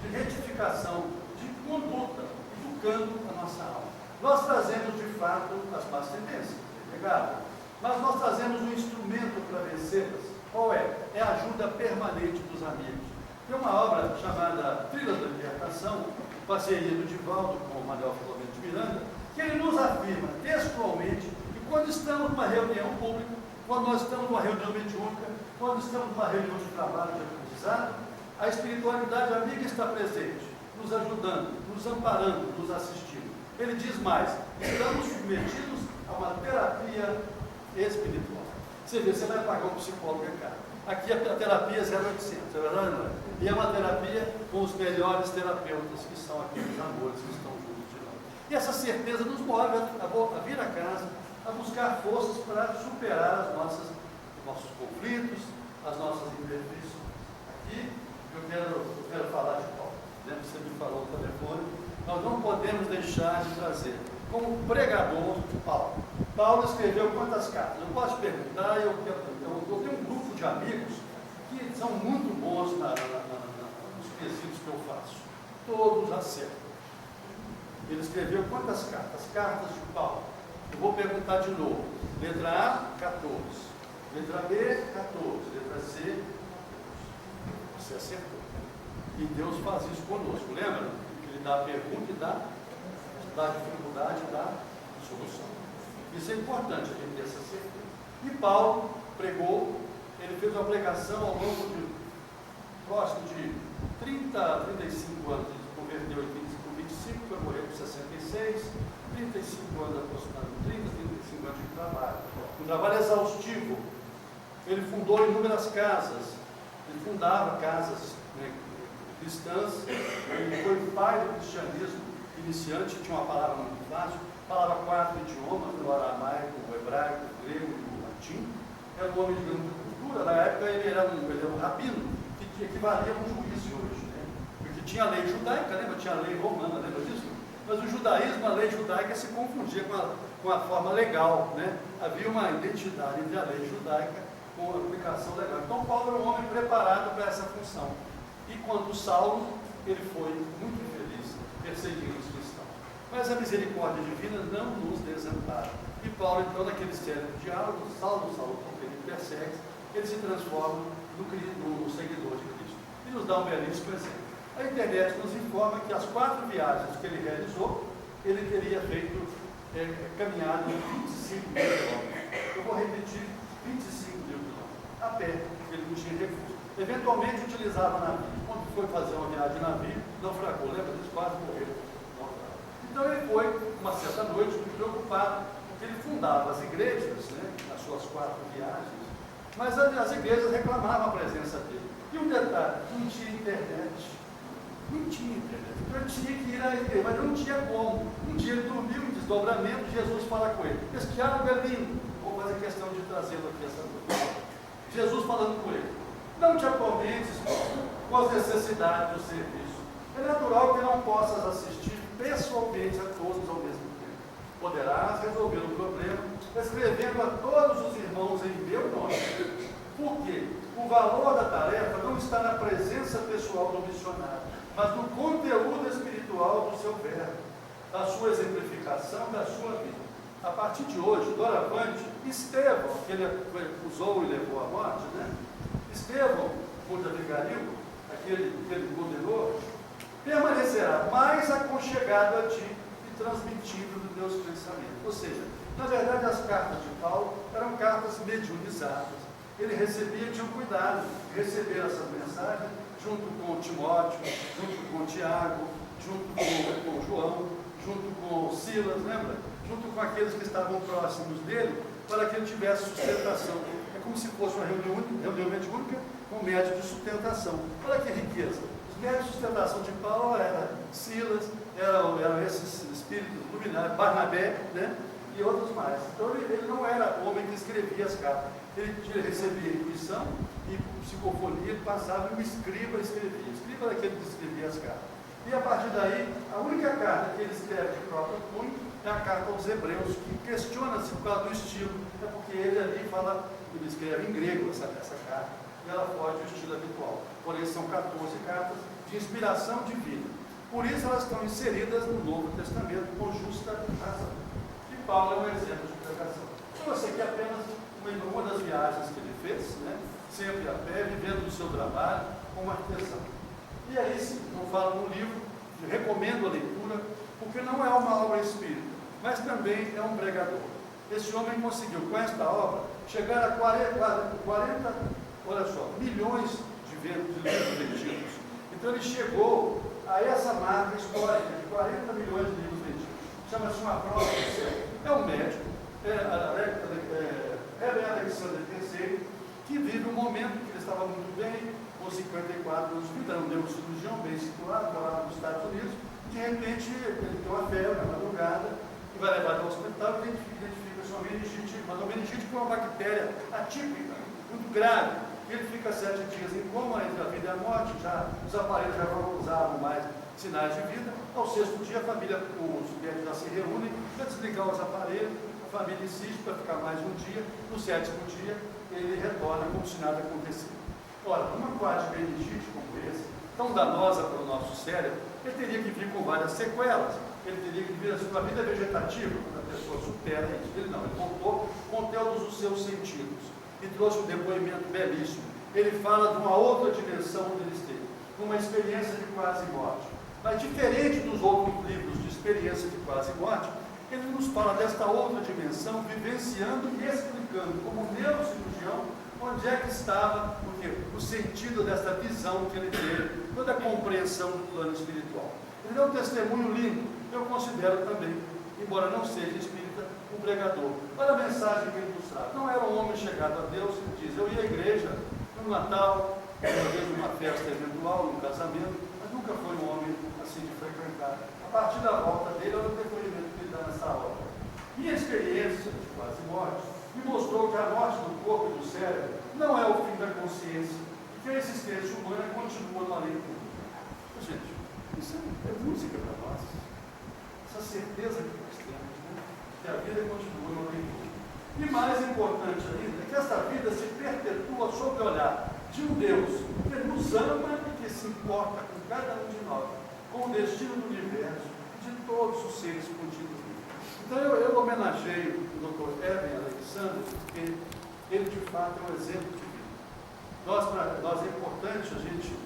de retificação, de conduta, educando a nossa alma. Nós trazemos, de fato, as más tendências, é negado, mas nós trazemos um instrumento para vencê-las. Qual é? É a ajuda permanente dos amigos. Tem uma obra chamada Trilha da Libertação, parceria do Divaldo com o Manuel Filomeno de Miranda, que ele nos afirma textualmente que quando estamos numa reunião pública, quando nós estamos numa reunião mediúnica, quando estamos numa reunião de trabalho, de aprendizado, a espiritualidade amiga está presente, nos ajudando, nos amparando, nos assistindo. Ele diz mais: estamos submetidos a uma terapia espiritual. Você vê, você vai pagar um psicólogo, é caro. Aqui a terapia é 0,800, é verdade, não é? E é uma terapia com os melhores terapeutas, que são aqueles amores que estão juntos de nós. E essa certeza nos move a vir a casa, a buscar forças para superar os nossos conflitos, as nossas imperfeições. Aqui eu quero falar de Paulo. Lembra que você me falou no telefone? Nós não podemos deixar de trazer como pregador Paulo. Paulo escreveu quantas cartas? Eu posso perguntar, eu tenho um grupo de amigos que são muito bons nos quesitos que eu faço. Todos acertam. Ele escreveu quantas cartas? As cartas de Paulo. Eu vou perguntar de novo. Letra A, 14. Letra B, 14. Letra C, 14. Você acertou. E Deus faz isso conosco, lembra? Ele dá a pergunta e dá a dificuldade e dá a solução. Isso é importante, a gente ter essa certeza. E Paulo pregou, ele fez uma pregação ao longo de próximo de 30 a 35 anos. Ele se converteu em 25, foi morrer com 66, 35 anos aproximadamente, 30, 35 anos de trabalho. Um trabalho exaustivo. Ele fundou inúmeras casas, ele fundava casas cristãs, ele foi pai do cristianismo iniciante, tinha uma palavra muito fácil, falava 4 idiomas, o aramaico, o hebraico, o grego e o latim. Era um homem de grande cultura. Na época ele era um rabino, que equivalia a um juiz de hoje, né? Porque tinha a lei judaica, lembra? Tinha a lei romana, lembra disso? Mas o judaísmo, a lei judaica se confundia com a forma legal, né? Havia uma identidade entre a lei judaica com a aplicação legal. Então Paulo era um homem preparado para essa função. E quanto Saulo, ele foi muito infeliz, perseguindo os cristãos. Mas a misericórdia divina não nos desampara. E Paulo, então, naquele célebre diálogo, Saulo, porque ele persegue, ele se transforma no seguidor de Cristo. E nos dá um belíssimo exemplo. A internet nos informa que as 4 viagens que ele realizou, ele teria feito caminhado 25 mil quilômetros. Eu vou repetir, 25 mil quilômetros, a pé, porque ele não tinha recurso. Eventualmente utilizava navio. Quando foi fazer uma viagem de navio, naufragou, lembra disso? Quase morreu. Então ele foi, uma certa noite, muito preocupado, porque ele fundava as igrejas, né, nas suas 4 viagens, mas as igrejas reclamavam a presença dele. E um detalhe, não tinha internet. Não tinha internet. Então ele tinha que ir à igreja, mas não tinha como. Um dia ele dormiu em desdobramento, Jesus fala com ele. Esse diálogo é lindo. Vou fazer questão de trazê-lo aqui essa noite. Jesus falando com ele. Não te atormentes com as necessidades do serviço. É natural que não possas assistir pessoalmente a todos ao mesmo tempo. Poderás resolver o problema escrevendo a todos os irmãos em meu nome. Por quê? O valor da tarefa não está na presença pessoal do missionário, mas no conteúdo espiritual do seu verbo, da sua exemplificação, da sua vida. A partir de hoje, doravante, Estevão, que ele usou e levou à morte, né? Estevão, o de Abigail, aquele moderador, permanecerá mais aconchegado a ti e transmitindo dos teus pensamentos. Ou seja, na verdade, as cartas de Paulo eram cartas mediunizadas. Ele recebia, tinha cuidado de receber essa mensagem junto com Timóteo, junto com Tiago, junto com João, junto com Silas, lembra? Junto com aqueles que estavam próximos dele, para que ele tivesse sustentação. É como se fosse uma reunião mediúnica com um médico de sustentação. Olha que riqueza. Os médicos de sustentação de Paulo eram Silas, eram esses espíritos luminares, Barnabé, né? E outros mais. Então ele não era o homem que escrevia as cartas. Ele recebia a intuição e psicofonia, ele passava e o escriba escrevia. O escriba era aquele que escrevia as cartas. E a partir daí, a única carta que ele escreve de próprio punho é a carta aos Hebreus, que questiona-se por causa do estilo. É porque ele ali fala, ele escreve em grego essa carta, e ela foge do estilo habitual. Porém, são 14 cartas de inspiração divina. Por isso elas estão inseridas no Novo Testamento com justa razão. E Paulo é um exemplo de pregação. Então, essa aqui é apenas uma das viagens que ele fez, né? Sempre a pé, vivendo do seu trabalho como artesão. E aí, não falo no livro, recomendo a leitura, porque não é uma obra espírita, mas também é um pregador. Esse homem conseguiu, com esta obra, chegar a 40 olha só, milhões de livros vendidos. Então ele chegou a essa marca histórica de 40 milhões de livros vendidos. Chama-se uma prova do céu. É um médico, Alexandre III, que vive um momento que ele estava muito bem, com 54 anos de vida, não deu um cirurgião bem situado, morava nos Estados Unidos. De repente, ele tem uma febre na madrugada e vai levar ao hospital e identifica sua meningite, mas uma meningite com uma bactéria atípica, muito grave. Ele fica 7 dias em coma entre a vida e a morte, os aparelhos já não usavam mais sinais de vida. Ao 6º dia, a família, os médicos já se reúnem para desligar os aparelhos, a família insiste para ficar mais um dia. No 7º dia, ele retorna como se nada acontecesse. Ora, uma quadra de meningite como esse, tão danosa para o nosso cérebro, ele teria que vir com várias sequelas. Ele teria que vir assim, uma vida vegetativa, quando a pessoa supera isso. Ele não, ele voltou com todos os seus sentidos e trouxe um depoimento belíssimo. Ele fala de uma outra dimensão onde ele esteve, uma experiência de quase morte. Mas diferente dos outros livros de experiência de quase morte, ele nos fala desta outra dimensão, vivenciando e explicando como neurocirurgião onde é que estava o sentido desta visão que ele teve, toda a compreensão do plano espiritual. Ele deu um testemunho lindo, eu considero também, embora não seja espírita, um pregador. Olha a mensagem que ele nos traz. Não era um homem chegado a Deus, ele diz, eu ia à igreja no Natal, uma vez numa festa eventual, num casamento, mas nunca foi um homem assim de frequentar a partir da volta dele, olha o depoimento que ele dá nessa hora. Minha experiência de quase morte me mostrou que a morte do corpo e do cérebro não é o fim da consciência e que a existência humana continua no além do mundo. Gente, isso é música para nós. Essa certeza que nós temos, né? Que a vida continua no além do mundo. E mais importante ainda, é que essa vida se perpetua sob o olhar de um Deus que nos ama e que se importa com cada um de nós, com o destino do universo e de todos os seres contidos nele. Então eu homenageio o Dr. Eben Alexander, porque ele de fato é um exemplo de vida. Nós é importante a gente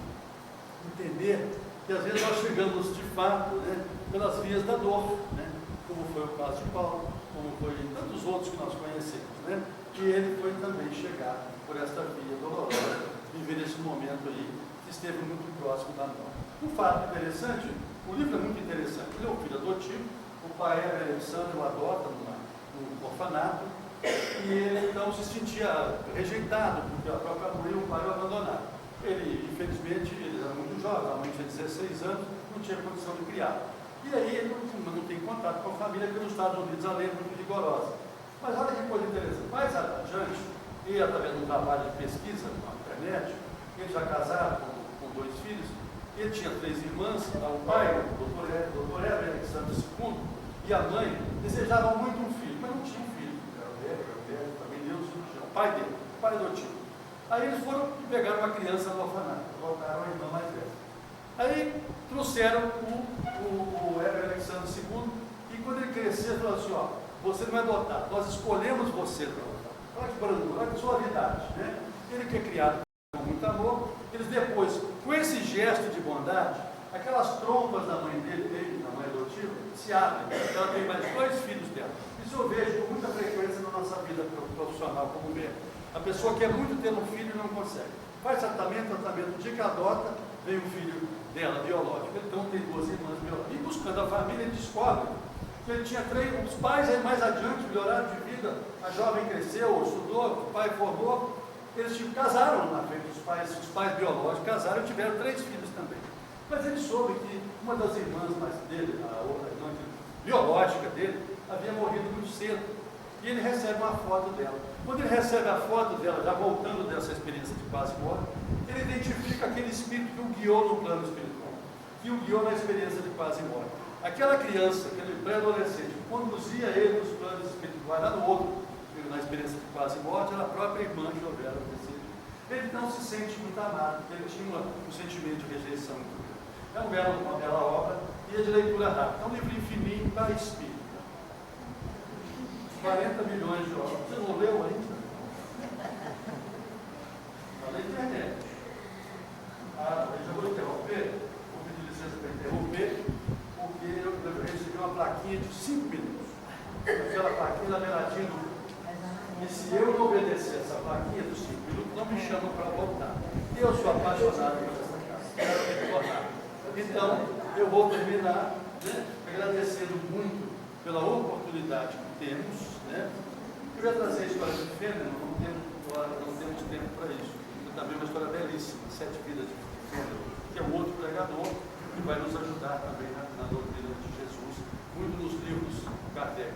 entender que às vezes nós chegamos de fato, né, pelas vias da dor, né, como foi o caso de Paulo, como foi tantos outros que nós conhecemos, né, e ele foi também chegar por esta via dolorosa, viver esse momento aí, que esteve muito próximo da morte. Um fato interessante, o livro é muito interessante, ele é um filho adotivo, o pai Alexandre o adota num orfanato, e ele então se sentia rejeitado, porque a própria mãe e o pai o abandonaram. Ele, infelizmente, ele era muito jovem, a mãe tinha 16 anos, não tinha condição de criar. E aí ele não tem contato com a família, porque nos Estados Unidos a lei é muito rigorosa. Mas olha que coisa interessante, mais adiante, e através de um trabalho de pesquisa na internet, ele já casado com 2 filhos, ele tinha 3 irmãs, o pai, o doutor Alexandre II, e a mãe desejavam muito um filho, mas não tinha um filho. Era velho, família, o pai dele, o pai adotivo. Aí eles foram e pegaram uma criança no orfanato, voltaram a irmã mais velha. Aí trouxeram o Alexandre II, e quando ele cresceu, ele falou assim: ó, você não é adotado, nós escolhemos você para adotar. Olha que brandura, olha que suavidade, né? Ele que é criado com muito amor, eles depois, com esse gesto de bondade, aquelas trompas da mãe dele, da mãe adotiva, se abrem. Ela tem mais 2 filhos dela. Isso eu vejo com muita frequência na nossa vida profissional, como mulher. A pessoa quer muito ter um filho e não consegue. Faz tratamento, o dia que adota, vem o filho dela, biológico. Então tem 2 irmãs biológicas. E buscando a família, ele descobre que ele tinha 3, os pais aí mais adiante melhoraram de vida, a jovem cresceu, estudou, o pai formou, eles casaram na frente dos pais, os pais biológicos casaram e tiveram 3 filhos também. Mas ele soube que uma das irmãs dele, a outra irmã biológica dele, havia morrido muito cedo. E ele recebe uma foto dela. Quando ele recebe a foto dela, já voltando dessa experiência de quase morte, ele identifica aquele espírito que o guiou no plano espiritual, que o guiou na experiência de quase morte. Aquela criança, aquele pré-adolescente, que conduzia ele nos planos espirituais, lá no outro, na experiência de quase morte, era a própria irmã que houvera acontecido. Ele não se sente muito amado, porque ele tinha um sentimento de rejeição muito grande. É uma bela obra e é de leitura rápida. É um livro infinito para espírito. 40 milhões de obras. Você não leu ainda? Está na internet. Eu já vou interromper, vou pedir licença para interromper, porque eu recebi uma plaquinha de 5 minutos. Aquela plaquinha na beiradinha do. E se eu não obedecer essa plaquinha dos 5 minutos, não me chamam para voltar. Eu sou apaixonado por essa casa. Quero retornar. Então, eu vou terminar, né, agradecendo muito pela oportunidade que temos, né? Eu ia trazer a história de Fênelon, não temos tempo para isso. Também uma história belíssima, 7 vidas de Fênelon, que é um outro pregador que vai nos ajudar também na doutrina de Jesus, muito nos livros Kardec.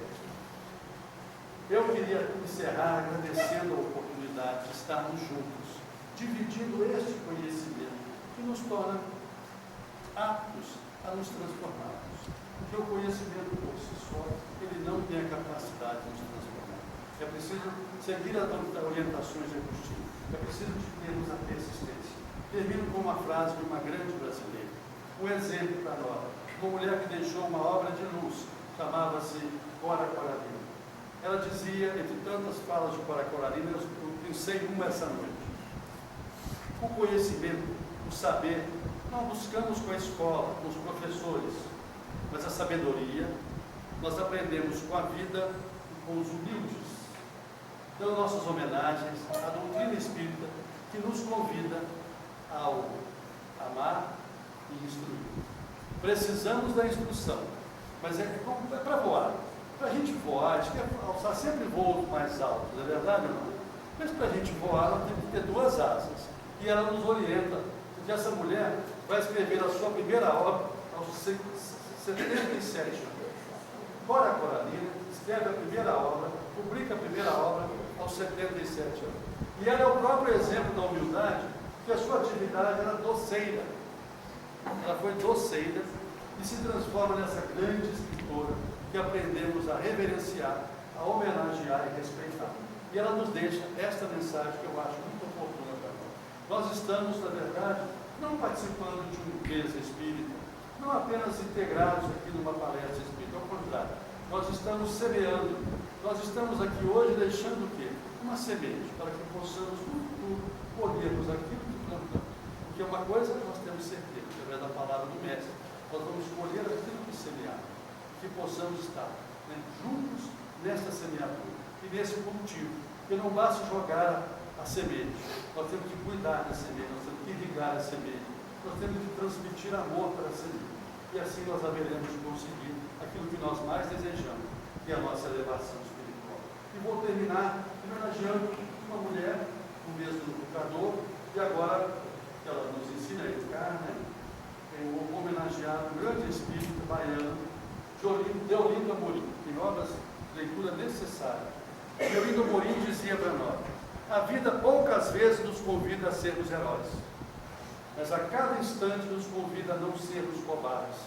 Eu queria encerrar agradecendo a oportunidade de estarmos juntos, dividindo este conhecimento que nos torna aptos a nos transformarmos. Porque o conhecimento por si só, ele não tem a capacidade de nos transformar. É preciso seguir as orientações de Agostinho. É preciso termos a persistência. Termino com uma frase de uma grande brasileira. Um exemplo para nós. Uma mulher que deixou uma obra de luz, chamava-se Cora Coralina. Ela dizia, entre tantas falas de Cora Coralina, eu pensei uma essa noite. O conhecimento, o saber, não buscamos com a escola, com os professores, mas a sabedoria nós aprendemos com a vida e com os humildes. Então, nossas homenagens à doutrina espírita que nos convida ao amar e instruir. Precisamos da instrução, mas é para voar. Para a gente voar, a gente quer alçar sempre voos mais altos, não é verdade ou não? Mas para a gente voar, nós temos que ter 2 asas. E ela nos orienta, porque essa mulher vai escrever a sua primeira obra aos 77 anos. Cora Coralina escreve a primeira obra, publica a primeira obra aos 77 anos. E ela é o próprio exemplo da humildade, que a sua atividade era doceira. Ela foi doceira e se transforma nessa grande escritora que aprendemos a reverenciar, a homenagear e respeitar. E ela nos deixa esta mensagem que eu acho muito oportuna para nós. Nós estamos, na verdade, não participando de um mesa espírita, não apenas integrados aqui numa palestra espírita, ao contrário, nós estamos semeando, nós estamos aqui hoje deixando o quê? Uma semente, para que possamos no futuro colhermos aquilo que plantamos. Porque uma coisa nós temos certeza, através da palavra do Mestre, nós vamos colher aquilo que semear, que possamos estar juntos nessa semeadura e nesse cultivo, porque não basta jogar a semente, nós temos que cuidar da semente, nós temos que irrigar a semente, nós temos que transmitir amor para a semente, e assim nós haveremos de conseguir aquilo que nós mais desejamos, que é a nossa elevação espiritual. E vou terminar homenageando uma mulher, o mesmo educador, e agora que ela nos ensina a educar, eu vou homenagear o grande espírito baiano, Deolindo Amorim, em obras de leitura necessária. Deolindo Amorim dizia para nós: a vida poucas vezes nos convida a sermos heróis, mas a cada instante nos convida a não sermos cobardes.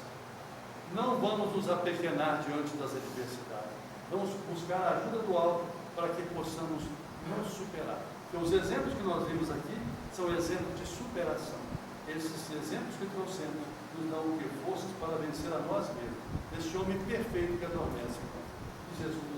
Não vamos nos apequenar diante das adversidades. Vamos buscar a ajuda do alto para que possamos nos superar. Porque os exemplos que nós vimos aqui são exemplos de superação. Esses exemplos que trouxemos nos dão o que? Forças para vencer a nós mesmos. Este homem perfeito que adormece. Que Jesus